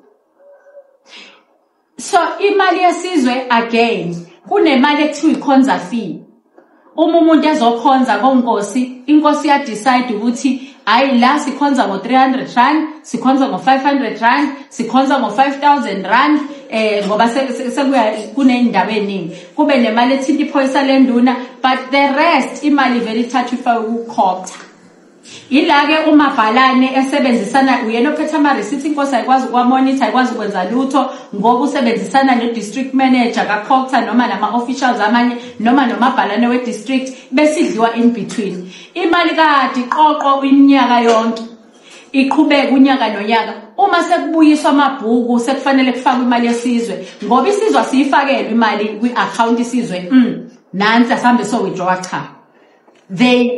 So imali yesizwe again kunemali ekuthiwa ikhonza fee. Uma umuntu ezokhonza konkosi, inkosi ya decide ukuthi hayi la sikhonza ngo300 rand, sikhonza ngo500 rand, sikhonza ngo5000 rand, ngoba sekuya kunendaba eningi. Kube nemali ethinta iphoyisa lenduna, but the rest imali vele ithathwa ifake ukukhokha. Ila ke umabhalane esebenzisana uyena ophethe ama receipts, inkosi ayikwazi ukwamonitor, ayikwazi ukwenza lutho ngoba usebenzisana ne district manager kakhokha noma nama officials amanye noma nomabhalane we district besidliwa in between. Imali kade iqoqo iminyaka yonke iqhubeka unyaka nonyaka. Uma sekubuyiswa amabhuku sekufanele kufakwe imali yesizwe ngoba isizwe asiyifakelwe imali kwi-account isizwe nansi asambe so withdraw cha.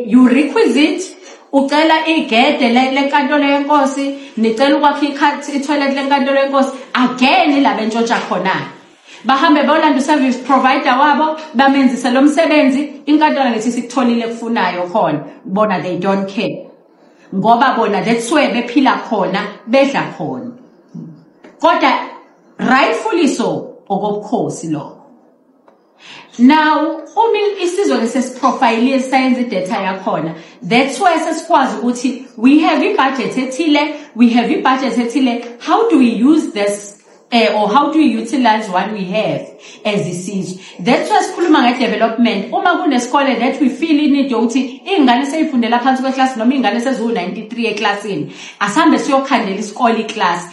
You requisite ucela igede lenkantolo yenkosi, nicela ukwakha i-toilet lenkantolo yenkosi, again labentshontsha khona. Bahambe bolanda service provider wabo, bamenzise lo msebenzi, inkantolo ngithi sikutholile kufunayo khona. Bona they don't care. Ngoba bona that's where bephila khona, bedla khona. Kodwa rightfully so okobukhosi lo. Now, isizwe lesesiprofile science data yakhona. That's why sesikwazi ukuthi we have a budget ethile, how do we use this or how do we utilize what we have as isizwe? That's why sikhuluma nge-development. Uma kunesikole that we feel in it ukuthi ingane seyifundela phansi kweclass noma ingane seziwu93 eclassini, asambe siyokhandela isikole iclass.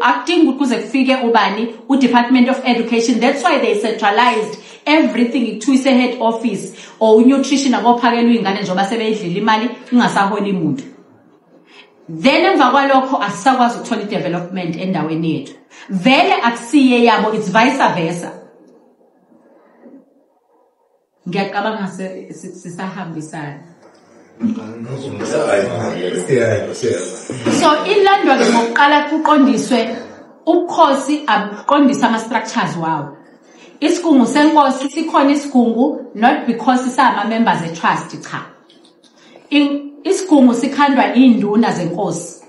Acting ukuze kufike ubani u-Department of Education. That's why they centralized everything to ise head office or nutrition akophakela ingane njoba sebeyidlila imali ingasahola imuntu. Then emva kwalokho asisakwazi ukuthola development endaweni yethu. Vele akusiye yabo, it's vice versa. Ngiyacabanga sisahambisana. So ilandwa ke ngokuqala kuqondiswe ubukhosi aqondisa ama structures wawo. Isigungu senkosi sikhona isigungu not because sama members e-trust cha. Isigungu sikhandwa induna zenkosi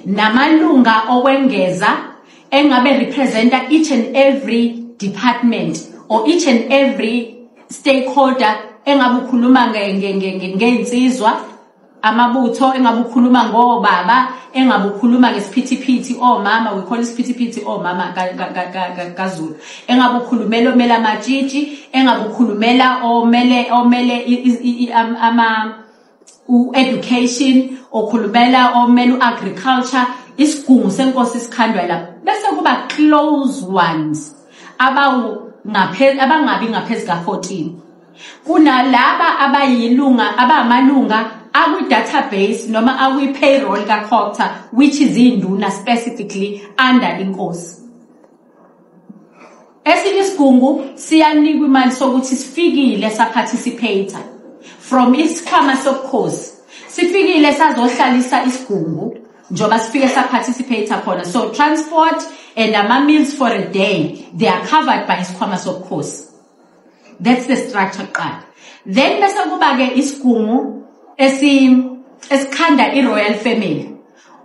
namalunga okwengeza engabe representa each and every department or each and every stakeholder engabe ukhuluma ngensizwa amabutho, engabe ukhuluma ngobaba, engabe ukhuluma ngesiphithiphithi omama, we call isiphithiphithi omama kaZulu, engabe ukhulumela omela amatshitshi, engabe ukhulumela omele ama education, okhulumela omela agriculture. Isigungu senkosi sikhandwa lapho bese kuba close ones abangabi ngaphezulu ka14. Kunalaba abamalunga akwi-database noma akwi-payroll kakhokha, which is induna specifically under inkosi. esinye isigungu siyanikwa imali sokuthi sifikile saparticipate from isikhwama sobukhosi sifikile sazohlalisa isigungu njoba sifike saparticipate khona. So transport and ama-meals for a day, they are covered by isikhwama sobukhosi. That's the structure qala. Then bese kuba-ke isigungu esikhanda i-royal family.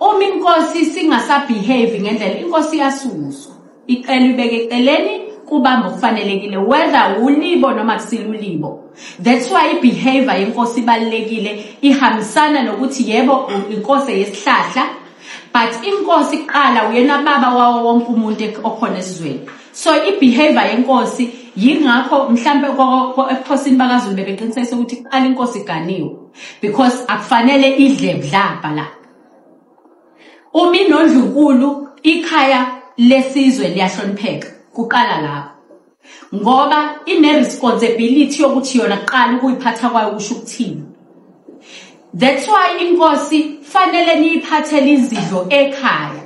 Uma inkosi singasabehave ngendlela, inkosi iyasuswa. Icela ibeke eceleni kubamba okufanelekile, whether ulibo noma kusilulibo. That's why i-behavior yenkosi ibalulekile, ihambisana nokuthi yebo inkosi yesihlahla, but inkosi iqala uyena baba wawo wonke umuntu okhona esizweni. So i-behavior yenkosi yingakho mhlambe ebukhosini bakaZulu bebeqiniseka ukuthi iqala inkosi iganiwe, because akufanele idle budlabha la. Uma inondlunkulu ikhaya lesizwe liyahlonipheka kuqala lapho, ngoba ine-responsibility yokuthi yona kuqala ukuyiphatha kwayo kusho ukuthini. That's why inkosi fanele niyiphathele izidlo ekhaya,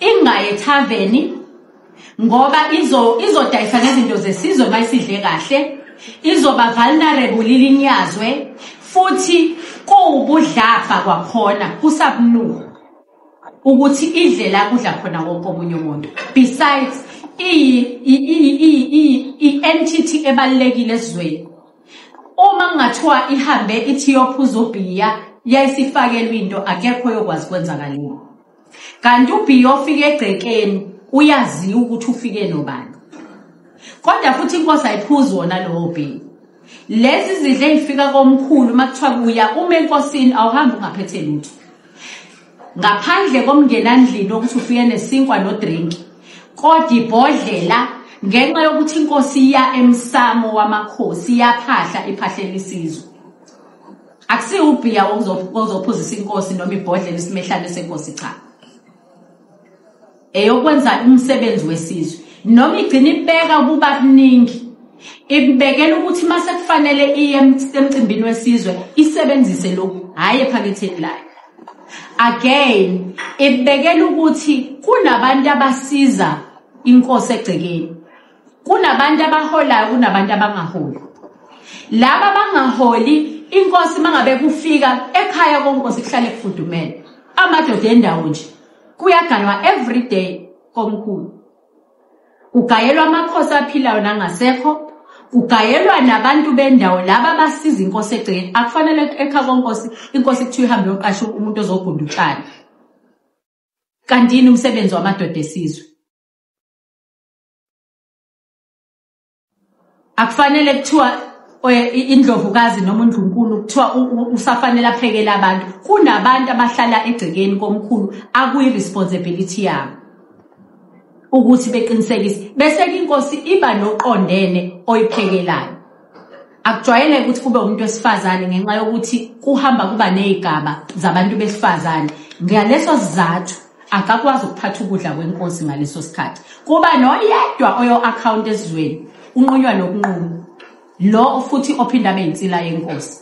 ingaye ethaveni, ngoba izodayisa nezinto zesizwe mayisidle kahle, izoba vulnerable ilinyazwe, futhi kuwubudlapha kwakhona kusabunuka ukuthi idle la kudla khona wonke omunye umuntu. Besides i-entity ebalulekile esizweni, uma kungathiwa ihambe ithi yophuza ubhiya yayisifakelwe into akekho yokwazi kwenzakaleni, kanti ubhiya ofike egcekeni uyaziwa ukuthi ufike nobani, kodwa futhi inkosi ayiphuzi wona lowo bhiya. Lezi zidle ezifika komkhulu makuthiwa kuya uma enkosini awuhambi ungaphethe lutho, ngaphandle komngenandlini ukuthi ufike nesinkwa nodrink, kodwa ibhodlela ngenxa yokuthi inkosi iya emsamo wamakhosi iyaphahla iphahlela isizwe. Akusiyo ubhiya ozophuzisa inkosi noma ibhodlela isimehlane senkosi, cha. Eyokwenza umsebenzi wesizwe, noma igcina ibeka kuba kuningi, ibekela ukuthi mase kufanele iye emcimbini wesizwe isebenzise lokhu, hayi ephaketheni layo. Again, ibekela ukuthi kunabantu abasiza inkosi egcekeni, kunabantu abaholayo, kunabantu abangaholi. Laba abangaholi, inkosi mangabe kufika ekhaya konkosi kuhlale kufudumele, amadoda endawo nje kuyagaywa every day komkhulu. Kugayelwa amakhosi aphilayo nangasekho, kugayelwa nabantu bendawo laba basiza inkosi egcekeni. Akufanele ekhaya konkosi inkosi kuthiwa ihambe yoqasha umuntu ozogunda utshani. Kantini umsebenzi wamadoda esizwe? Akufanele kuthiwa indlovukazi noma uNdlunkulu kuthiwa usafanele aphekele abantu. Kunabantu abahlala egcekeni komkhulu akuyi-responsibility yabo ukuthi beqinisekise, bese inkosi iba noqondene oyiphekelayo. Akujwayele ukuthi kube umuntu wesifazane ngenxa yokuthi kuhamba kuba nezigaba zabantu besifazane. Ngaleso sizathu akakwazi ukuphatha ukudla kwenkosi ngaleso sikhathi. Kuba noyedwa oyo account esizweni unqunywa nokunquma, lo futhi ophinda abe insila yenkosi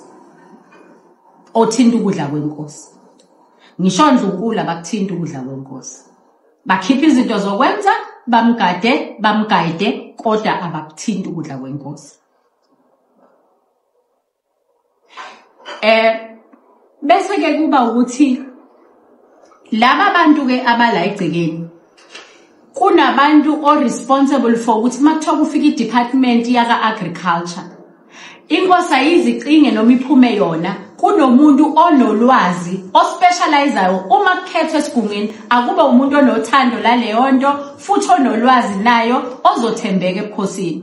othinta ukudla kwenkosi. Ngisho Ndlunkulu abakuthinta ukudla kwenkosi, bakhipha izinto zokwenza bamgayide kodwa abakuthinta ukudla kwenkosi. Bese ke kuba ukuthi laba bantu ke abala egcekeni, kunabantu responsible for ukuthi makuthiwa kufika i-department yaka agriculture, inkosi ayizicinge noma iphume yona, kunomuntu onolwazi ospecializayo. Uma kukhethwa esigungeni akube umuntu onothando laleyo nto futhi onolwazi nayo ozothembeka ebukhosini.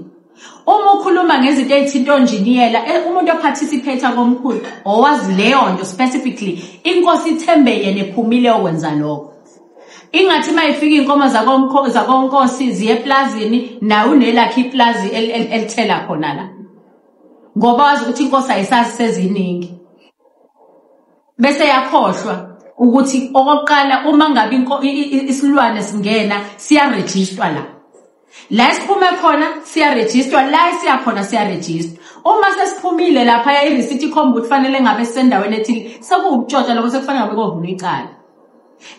Uma ukhuluma ngezinto ezithinta onjiniyela, umuntu oparticipate komkhulu owazi leyo nto specifically, inkosi ithembe yena ephumile okwenza lokho. Ingathi mayifika inkomo zakonkosi ziye eplazini nawe unelakhi iplazi elithela khona la, ngoba wazi ukuthi inkosi ayisazi seziningi. Bese yakhohlwa ukuthi okokuqala uma ngabe isilwane singena siyaregistrwa la siphume khona siyaregistrwa, la siya khona siyaregistrwa. Uma sesiphumile lapha i-receipt ikhomba ukuthi fanele ngabe sisendaweni ethile, sekuwutshotha lokho sekufanele ngabe kovula icala,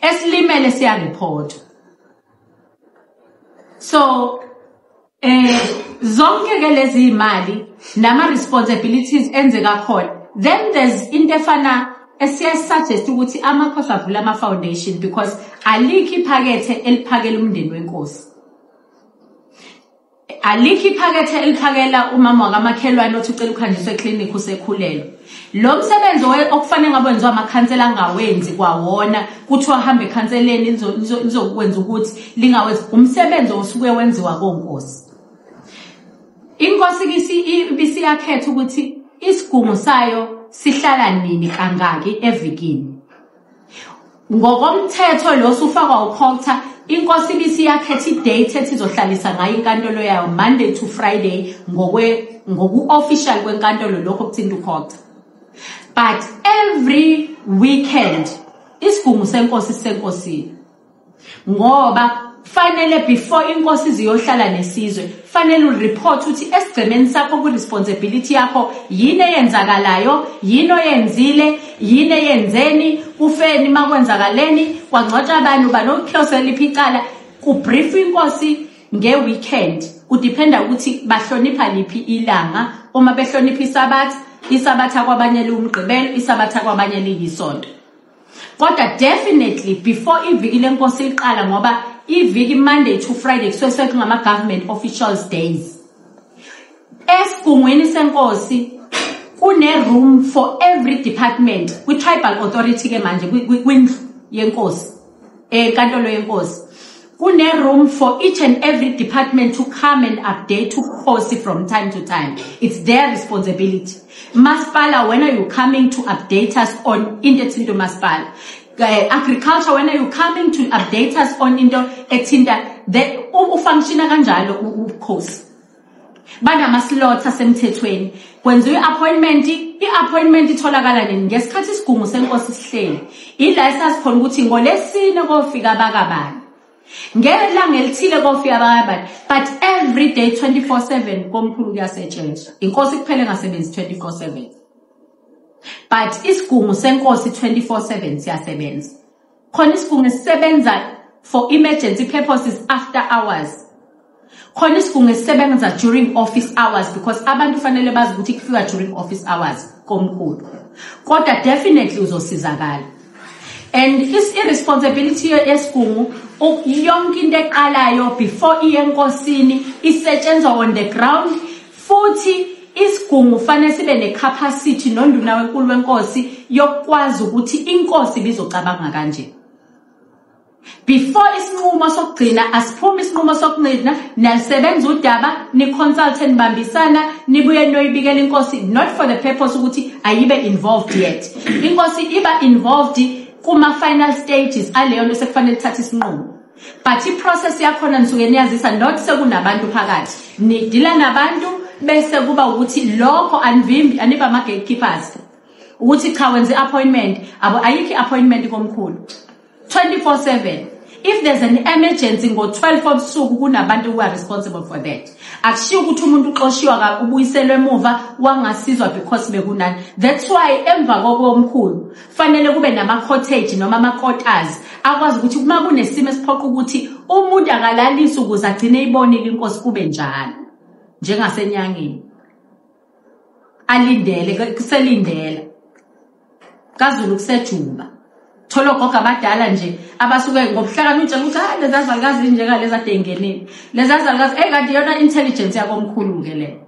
esilimele siyareport. So zonke ke lezi imali nama responsibilities enzeka khona. Then there's into efana suggest ukuthi amakhosi avule ama foundation because alikho iphakethe eliphakela umndeni wenkosi. Alikho iphakethe eliphakela umama wakamakhelwane othi ucela ukhanjiswe eclinic usekhulelwe. Lo msebenzi okufanele ngabe wenziwa amakhansela angawenzi kwawona kuthiwa hambe ekhanseleni nizokwenza ukuthi lingawenzi umsebenzi osuke wenziwa konkosi. Inkosi ibisiyakhetha ukuthi isigungu sayo sihlala nini kangaki evikini. Ngokomthetho lo sufakwa ukhokha inkosi ibisiyakhetha idate ethi izohlalisa ngayo inkantolo yayo Monday to Friday ngoku official kwenkantolo lokho kuthinta ukhokha. But every weekend isigungu senkosi senkosini ngoba fanele before inkosi ziyohlala nesizwe fanele ureport ukuthi esigcemeni sakho ku responsibility yakho yini eyenzakalayo yini oyenzile yini eyenzeni kufeni makwenzakaleni kwangcotshwa abantu banokukhlosela iphicala ku brief inkosi ngeweekend kudependa ukuthi bahlonipha liphi ilanga uma behlonipha isabatha kwabanye lumgqibelo isabatha kwabanye liyisonto. Kodwa definitely before iviki lenkosi iqala ngoba iviki Monday to Friday kusuke ngama government officials days. Esigungwini senkosi kune room for every department with tribal authority ke manje kwindlu yenkosi enkantolo yenkosi. Kune room for each and every department to come and update to Kosi from time to time. It's their responsibility. Masipala, when are you coming to update us on into Masipala? Agriculture, when are you coming to update us on into etinda the ufunctiona kanjalo uKhosi. Bana maslotha semthethweni. Kwenziwe i-appointment itholakala nini ngesikhathi isigungu senkosi sihleli. Ila esasikhona ukuthi ngolesine kofika abakabani. Ngelanga elithile kofika abakabani. But every day 24/7 komkhulu kuyasetshenzwa. Inkosi kuphela engasebenzi 24/7. But isigungu senkosi 24/7 siyasebenza. Khona isigungu sisebenza for emergency purposes after hours. Khona isigungu sisebenza during office hours because abantu fanele bazi ukuthi kufika during office hours komkhulu. Kodwa definitely uzosizakala. And is irresponsibility yesigungu yonke into eqalayo before iyenkosini isetshenzwa on the ground futhi isigungu fanele sibe necapacity nonduna wenkulu wenkosi yokwazi ukuthi inkosi bizocabanga kanje. Before isinqumo sokugcina asiphuma isinqumo sokugcina nalisebenza udaba ni consultant bambisana nibuye noyibikela inkosi not for the purpose ukuthi ayibe involved yet. Inkosi iba involved kuma final stages aleyo nto sekufanele thatha isinqumo. But iprocess yakhona nisuke niyazisa not sekunabantu phakathi. Ni dila nabantu bese kuba ukuthi lokho anivimbi aniba ama gatekeepers. Ukuthi cha wenze appointment abo ayikho appointment komkhulu. 24/7. If there's an emergency ngo-12 obusuku kunabantu who are responsible for that. Akushiyo ukuthi umuntu uxoshiwa ubuyiselwe emuva wangasizwa because bekunani. That's why emva kokomkhulu fanele kube nama-cottage noma ama-quarters akwazi ukuthi uma kunesimo esiphoqa ukuthi umuntu akalalise ukuze agcine ibonile inkosi kube njalo. Njengasenyangeni. Alindele kuselindela. KwaZulu kusejuba. Tholo gogo abadala nje abasuke ngobuhlakani utshela ukuthi lezazalukazi nje kaleza dengenini lezazalukazi kanti yona intelligence yakomkhulu ke le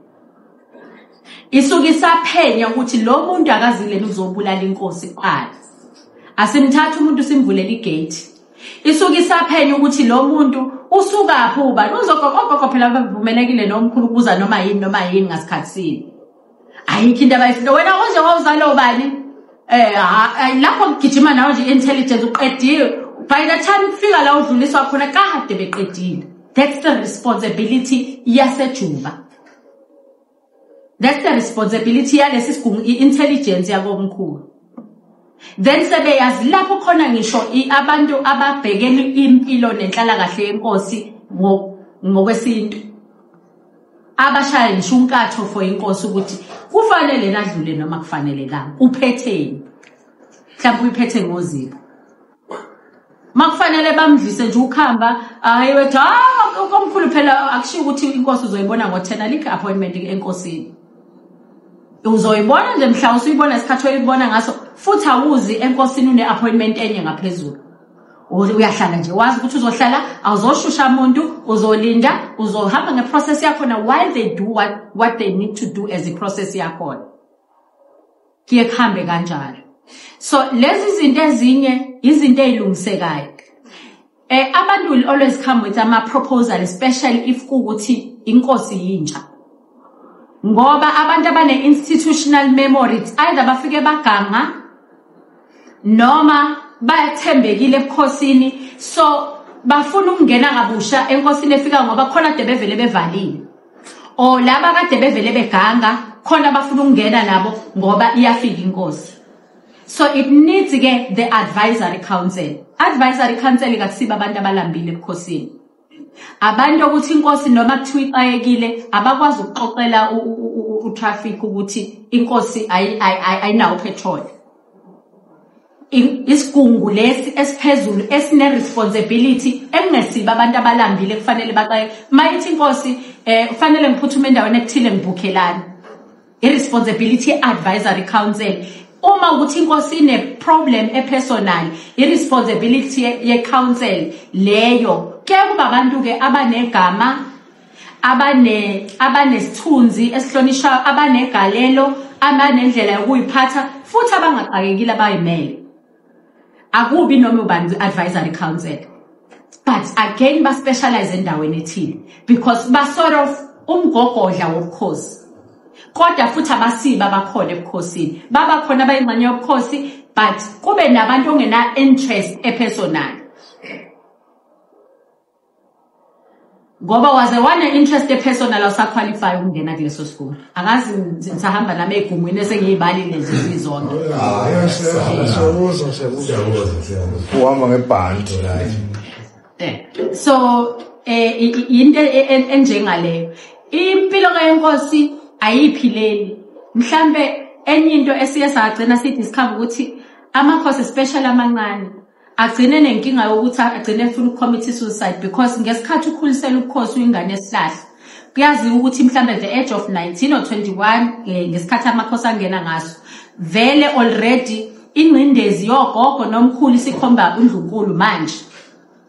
isuke isaphenya ukuthi lo muntu akazile uzobulala inkosi kuqala asimthatha umuntu simvulela igate isuke isaphenya ukuthi lo muntu usuka phi uba uzogogogo phela bavumelekile nomkhulu kuza noma yini ngasikhatsini ayikho into abayifuna wena konje wawuzalo bani lapho gijima nawo nje intelligence uqedile by the time ufika la udluliswa khona kade beqedile. That's the responsibility yasejuba. That's the responsibility yalesi sigungu intelligence yakomkhulu. Then sebeyazi lapho khona ngisho abantu ababhekene impilo nenhlala kahle yenkosi ngokwesintu abashaya ngisho unkatho for inkosi ukuthi kufanele ladlule noma kufanele la uphetheni mhlawumbe uyiphethe ngozipho makufanele bamdlise nje ukhamba hayi wethu komkhulu phela akushiya ukuthi inkosi uzoyibona ngo10 alikho appointment enkosini uzoyibona nje mhla usuyibona isikhathi oyibona ngaso futhi awuzi enkosini une appointment enye ngaphezulu uyahlala nje wazi ukuthi uzohlala awuzoshusha umuntu uzolinda uzohamba ngeprocess yakho na while they do what they need to do as a process yakho kiye khambe kanjalo. So lezi zinto ezinye izinto ezilungisekayo abantu will always come with ama proposal especially if kuukuthi inkosi yintsha ngoba abantu abane institutional memory either bafike baganga noma bayathembekile ebukhosini so bafuna ukungena kabusha enkosini efika ngoba khona de bevele bevalile o laba kade bevele beganga khona bafuna ukungena nabo ngoba iyafika inkosi. So it needs again the advisory council. Advisory council ikakusiba abantu abalambile ebukhosini. Abantu ukuthi inkosi noma kuthiwa iqayekile abakwazi ukuxoxela utraffic ukuthi inkosi ayinawo petrol. Isigungu lesi esiphezulu esine responsibility engesiba abantu abalambile kufanele baqaye mayithi inkosi kufanele ngiphuthume endaweni ekuthile ngibukhelana. Irresponsibility advisory council uma ukuthi inkosi ine problem personal irresponsibility ye council leyo ke kuba abantu ke abanegama abanesithunzi esihlonishwa abanegalelo abanendlela yokuyiphatha futhi abangaqakekile abayimele akubi noma ubani advisory council but again ba specialize endaweni ethile because ba sort of umgogodla wobukhosi kodwa futhi abasiba abakhona ebukhosini baba khona abayingxenye yobukhosi but kube nabantu ongena interest personal ngoba waze wana interest personal awusaqualify ukungena kuleso school akazi ngisahamba nami egumini esengiyibali lezi zizonke uhamba ngebhandi so into enjengaleyo impilo kayenkosi ayiphileli mhlambe enye into esiye sagcina sithi sikhamba ukuthi amakhosi especially amancane agcine nenkinga yokuthi agcine efuna ukucommit suicide because ngesikhathi ukhulisela ukhosi uyingane esihlahla kuyazi ukuthi mhlambe at the age of 19 or 21 ngesikhathi amakhosi angena ngaso vele already ingcindezi yogogo nomkhulu isikhomba uNdlunkulu manje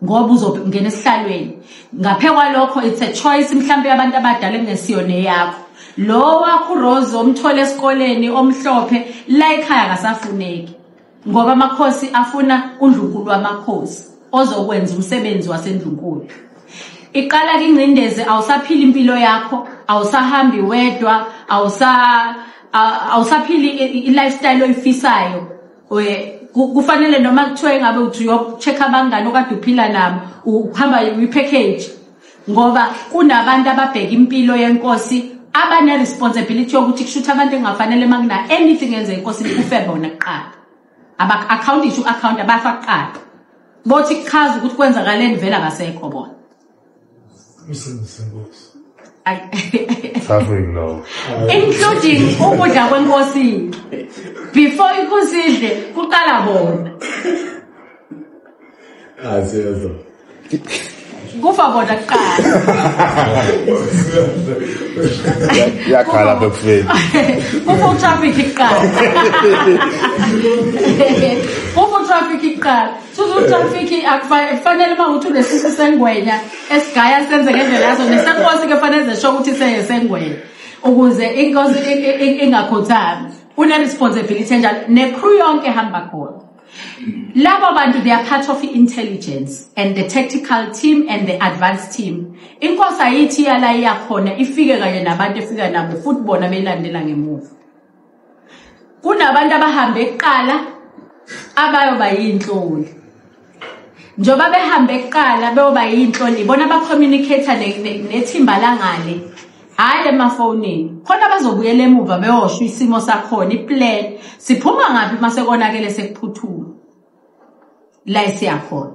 ngoba uzongena esihlalweni ngaphekwa lokho it's a choice mhlambe abantu abadala engesiyone yakho lo wakho Rose omthole esikoleni omhlophe la ekhaya akasafuneki ngoba amakhosi afuna uNdlunkulu wamakhosi ozokwenza umsebenzi waseNdlunkulu. Iqala kingcindeze awusaphila impilo yakho awusahambi wedwa awusaphili ilifestyle oyifisayo kufanele noma kuthiwe ngabe uthi uyocheck abangani okade uphila nabo uhamba ipackage ngoba kunabantu ababheka impilo yenkosi abane responsibility yokuthi kushuthi abantu engafanele makuna anything enze inkosi kufe bona kuqala aba account issue account abafaqala bothi kuchaza ukuthi kwenzakaleni vele abasekho bona suffering now including ukudla kwenkosi before inkosi idle kuqala bona asiyazo kufa bona kuqala yakhala bekufeni kufa traffic iqala kufa traffic iqala so traffic akufanele mawuthi unesisi sengwenya esigaya senze ngendlela yaso nesenkosi ke fanele zisho ukuthi seyesengwenya ukuze inkosi ingakhothami une responsibility njalo ne crew yonke hamba khona labo bantu they are part of the intelligence and the tactical team and the advanced team. Inkosi ayithi yala iyakhona ifike kanye nabantu efika nabo futhi bona belandela ngemuva. Kunabantu abahambe eqala abayoba yinhloli. Njoba behambe eqala beyoba yinhloli bona ba communicator nethimba langale. Hayi emafonini. Khona bazobuyela emuva beyosho isimo sakhona iplan siphuma ngapi mase konakele sekuphuthuma. La isiyakhona.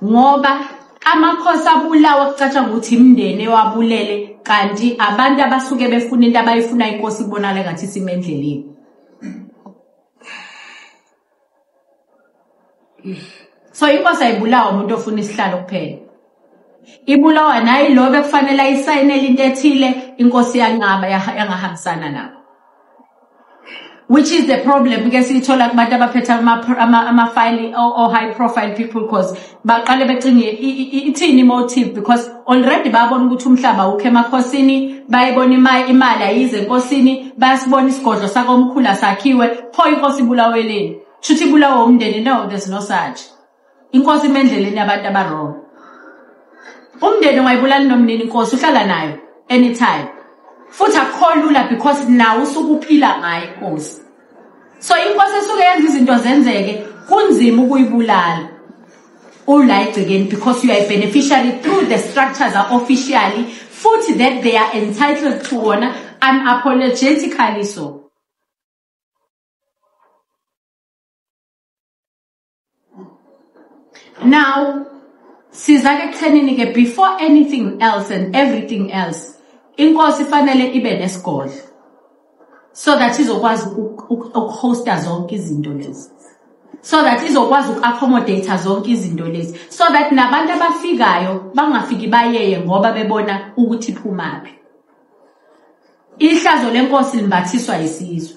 Ngoba amakhosi abulawa kucatsha ukuthi imndeni wabulele kanti abantu abasuke befuna into abayifuna inkosi kubonakala ngathi simendleleni. So inkosi ayibulawa umuntu ofuna isihlalo kuphela. Ibulawa naye lo bekufanele ayisayinele into ethile inkosi yanqaba yangahambisana nabo. Which is the problem because sithola kubantu abaphethe ama-file or high profile people because baqale becinge ithini motive because already babona ukuthi umhlaba ukhe emakhosini bayibona imali ayize enkosini bayasibona isigodlo sakomkhulu sakhiwe pho inkosi ibulaweleni shuthi ibulawa umndeni no there's no such inkosi imendleleni yabantu abarong umndeni ungayibulali nomnini inkosi uhlala nayo anytime futhi akholula because nawe usukuphila ngayo inkosi so inkosi esuke yenza izinto zenzeke kunzima ukuyibulala ula igcikeni because you are a beneficiary through the structures are officially futhi that they are entitled to honor unapologetically so. Now sizake kuthenini ke before anything else and everything else inkosi fanele ibe nesigodlo so that izokwazi ukuhosta zonke izinto lezi so that izokwazi ukuaccommodate zonke izinto lezi so that nabantu abafikayo bangafiki bayeye ngoba bebona ukuthi iphumaphi ihlazo lenkosi limbathiswa isizwe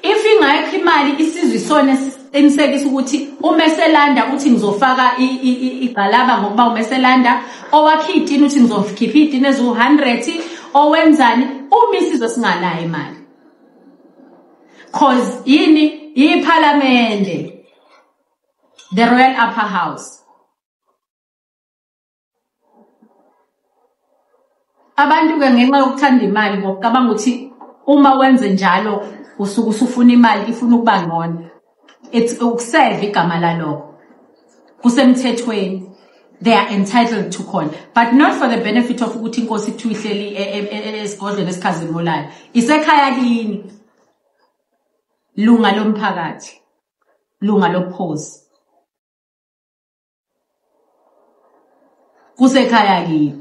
if ingayikho imali isizwe isona enisekisa ukuthi uma eselanda uthi ngizofaka igbalaba ngokuba uma eselanda owakhipha itini uthi ngizokhipha itini ezu100 owenzani uma isizwe singanayo imali cause yini iParliament the Royal Upper House abantu ke ngenxa yokuthanda imali ngokucabanga ukuthi uma wenze njalo usuku usufuna imali ifuna ukuba ngcono it's ukusave igama lalokho kusemthethweni they are entitled to call but not for the benefit of ukuthi inkosi ithu ihleli esigodlweni esikhazimulayo isekhaya kini lunga lomphakathi lunga lophosi kusekhaya kini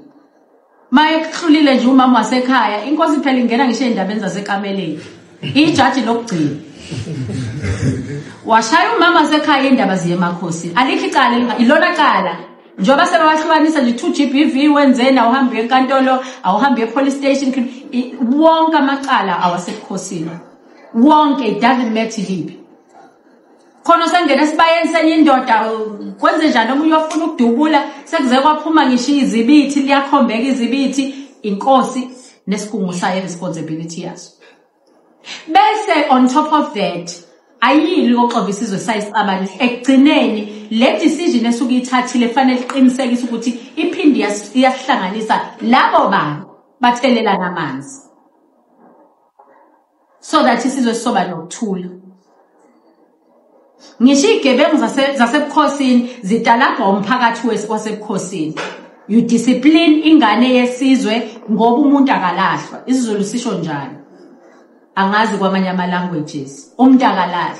maye kuhlulile nje umama wasekhaya inkosi phela ingena ngisho endabeni zasekameleni ijaji lokugcina washaya umama wasekhaya indaba ziye emakhosini alikho icala ilona cala njoba sebawahlukanisa nje 2 GBV wenzena awuhambe enkantolo awuhambe epolice station wonke amacala awasebukhosini wonke it doesn't matter lipi khona sengena sibayeni senye indoda kwenze njani omunye ofuna ukudubula sekuze kwaphuma ngisho izibithi liyakhombeka izibithi inkosi nesikhungo sayo responsibility yaso bese on top of that ayili oxova isizwe sayisabani ekugcineni le decision esuke ithathile fanele iqinisekise ukuthi iphindi iyasihlanganisa labo bantu bathelelana amanzi so that isizwe soba nokuthula ngisho igebengu zasebukhosini zitalapha umphakathi wasebukhosini you discipline ingane yesizwe ngoba umuntu akalahlwa isiZulu sisho njalo angazi kwamanye ama languages umuntu akalahlwa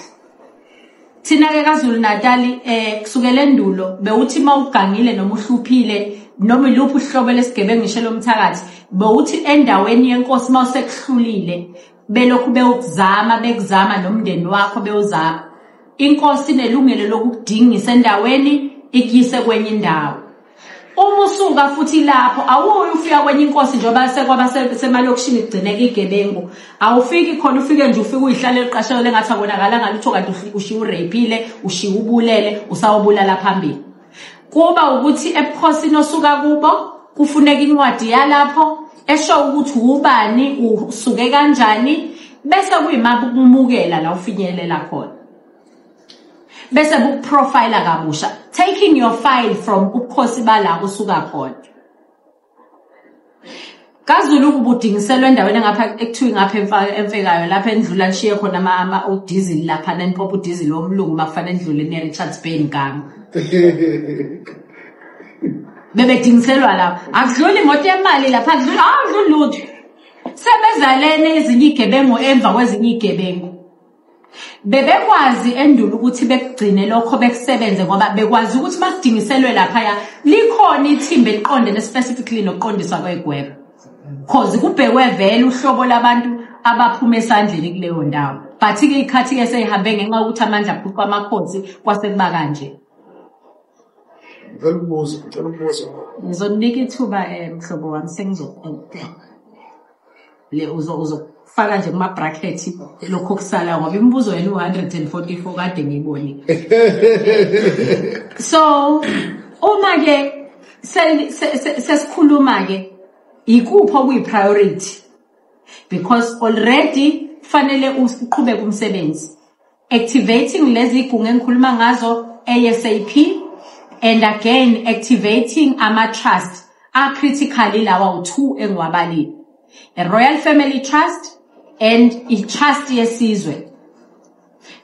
thina ke kaZulu Natal kusukela endulo bewuthi mawugangile noma uhluphile noma iluphi uhlobo lesigebengu ngisho lomthakathi bewuthi endaweni yenkosi mawusekuhlulile belokhu bekuzama nomndeni wakho bewuzama inkosi nelungelo lokudingisa endaweni ikuyise kwenye indawo uma usuka futhi lapho awuyi ufika kwenye inkosi njoba sekwaba semalokishini igcineka igebengu awufiki khona ufike nje ufike uyihlale liqashelo lengathi abonakala ngalutho kanti ushiya urapile ushiya ubulele usawubulala phambili kuba ukuthi ebukhosini osuka kubo kufuneka incwadi yalapho esho ukuthi ubani usuke kanjani bese kuyimaphi ukumukela la ufinyelela khona bese bukuprofile kabusha taking your file from ubukhosi bala usuka khona kaZulu kubudingiselwe endaweni ngapha ekuthiwa ngapha emfekayo lapha endlula lishiye khona ama diesel lapha nenpop diesel omlungu makufanele endlule ne Richards Bay ngama bebedingiselwa lapha akudluli imoto yemali lapha akudluli lutho sebezalene ezinye igebengu emva kwezinye igebengu bebekwazi endulo ukuthi bekugcine lokho bekusebenze ngoba bekwazi ukuthi bakudingiselwe lapha ya likhona ithimba eliqondene specifically nokuqondiswa kwegwebo cause kubhekwe vele uhlobo labantu abaphuma esandleni kuleyo ndawo but ke ikhathi ke seyihambe ngenxa ukuthi amandla aphuqa amakhosi kwasekuba kanje Ngizonika ithuba mhlobo wami sengizokuqeda. Le uzofaka nje kuma bracket lokho kusala ngoba imibuzo yenu 144 kade ngiyibonile. So uma ke sesikhuluma ke ikupho kuyi priority because already fanele uqhubeke umsebenzi activating lezi igungu engikhuluma ngazo ASAP and again activating ama trust are critically lawa u2 engiwabalile. A Royal Family Trust and i-trust yesizwe.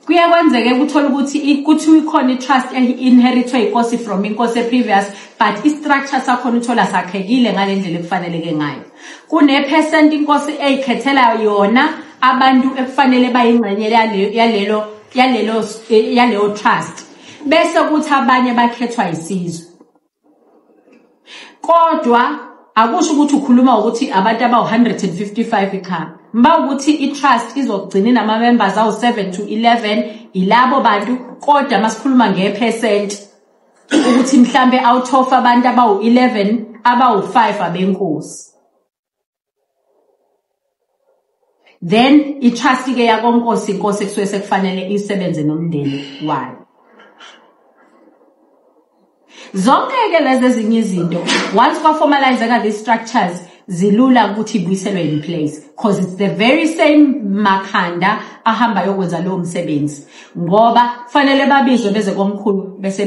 Kuyakwenzeke ukuthola ukuthi kuthiwa ikhona i-trust inheritwe inkosi from inkosi previous but i-structure sakhona uthola sakhekile ngalendlela ekufaneleke ngayo. Kune-percent inkosi eyikhethela yona abantu ekufanele bayingxenye yaleyo trust. Bese kuthi abanye bakhethwa isizwe. Kodwa akusho ukuthi ukhuluma ukuthi abantu aba-155 ekhaya. Mba ukuthi i-trust izogcina nama members awu7 to 11 ilabo bantu kodwa masikhuluma nge-percent ukuthi mhlambe out of abantu abawu11 abawu5 abenkosi. Then i-trust ke yakonkosi inkosi ekusuke sekufanele isebenze nomndeni wayo. Zonke ke lezi ezinye izinto once kwa formalize ka these structures zilula ukuthi ibuyiselwe in place because it's the very same makhanda ahamba yokwenza lo msebenzi ngoba fanele babizwe beze komkhulu bese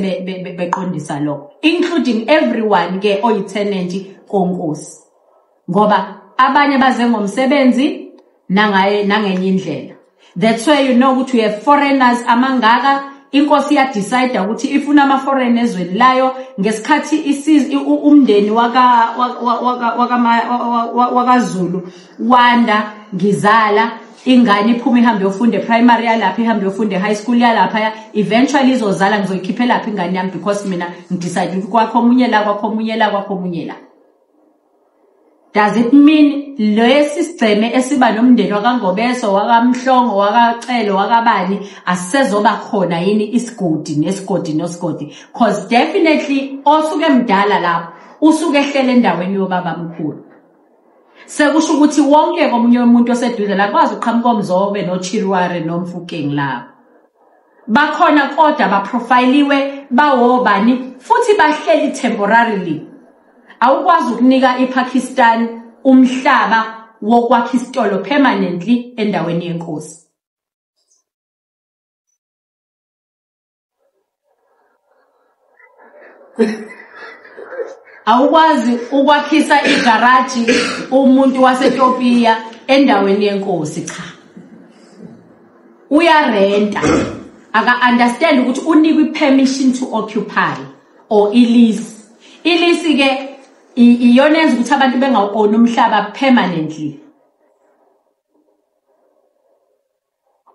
beqondisa lo including everyone ke oyitenant konkosi ngoba abanye baze ngomsebenzi nangenye indlela. That's why you know ukuthi we have foreigners amangaka. Inkosi ya decide ukuthi ifuna ama foreign ezweni layo ngesikhathi umndeni wakaZulu wanda ngizala ingane iphuma ihambe yofunde primary yalapha ihambe yofunde high school yalapha eventually izozala ngizoyikhiphela lapha ingane yami because mina ngidecide ukuthi kwakho omunye la. Does it mean lesi sigceme esiba nomndeni wakaNgobeso wakaMhlongo wakacelo wakabani asisezoba khona yini isigodi nesigodi because definitely osuke mdala lapho usuke ehlele endaweni yobaba mkhulu sekusho ukuthi wonke komunye umuntu oseduze la kwazi uqhamuka omzobe noChirware nomfukeng lapho bakhona kodwa baprofiliwe bawobani futhi bahleli temporarily. Awukwazi ukunika iPakistan umhlaba wokwakha isitolo permanently endaweni yenkosi. Awukwazi ukwakhisa igaraji umuntu waseTopia endaweni yenkosi cha. Uyarenta. Aka understand ukuthi unikwe permission to occupy or ilease. Ilease ke iyona yenza ukuthi abantu bengawona umhlaba permanently.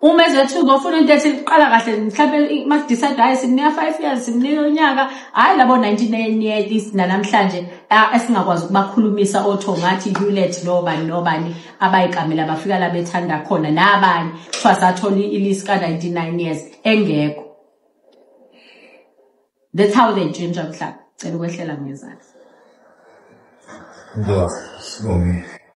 Uma ezethu uzofuna into ethi iqala kahle mhlawumbe mase decide hayi simnika 5 years simnika unyaka hayi labo 99 years namhlanje esingakwazi ukubakhulumisa otho ngathi Hewlett nobani abayikamela bafika la bethanda khona nabanye kuthiwa sathola ilease ka 99 years engekho. That's how they change umhlaba. Cela ukwehlela ngezansi. Ngiyazi.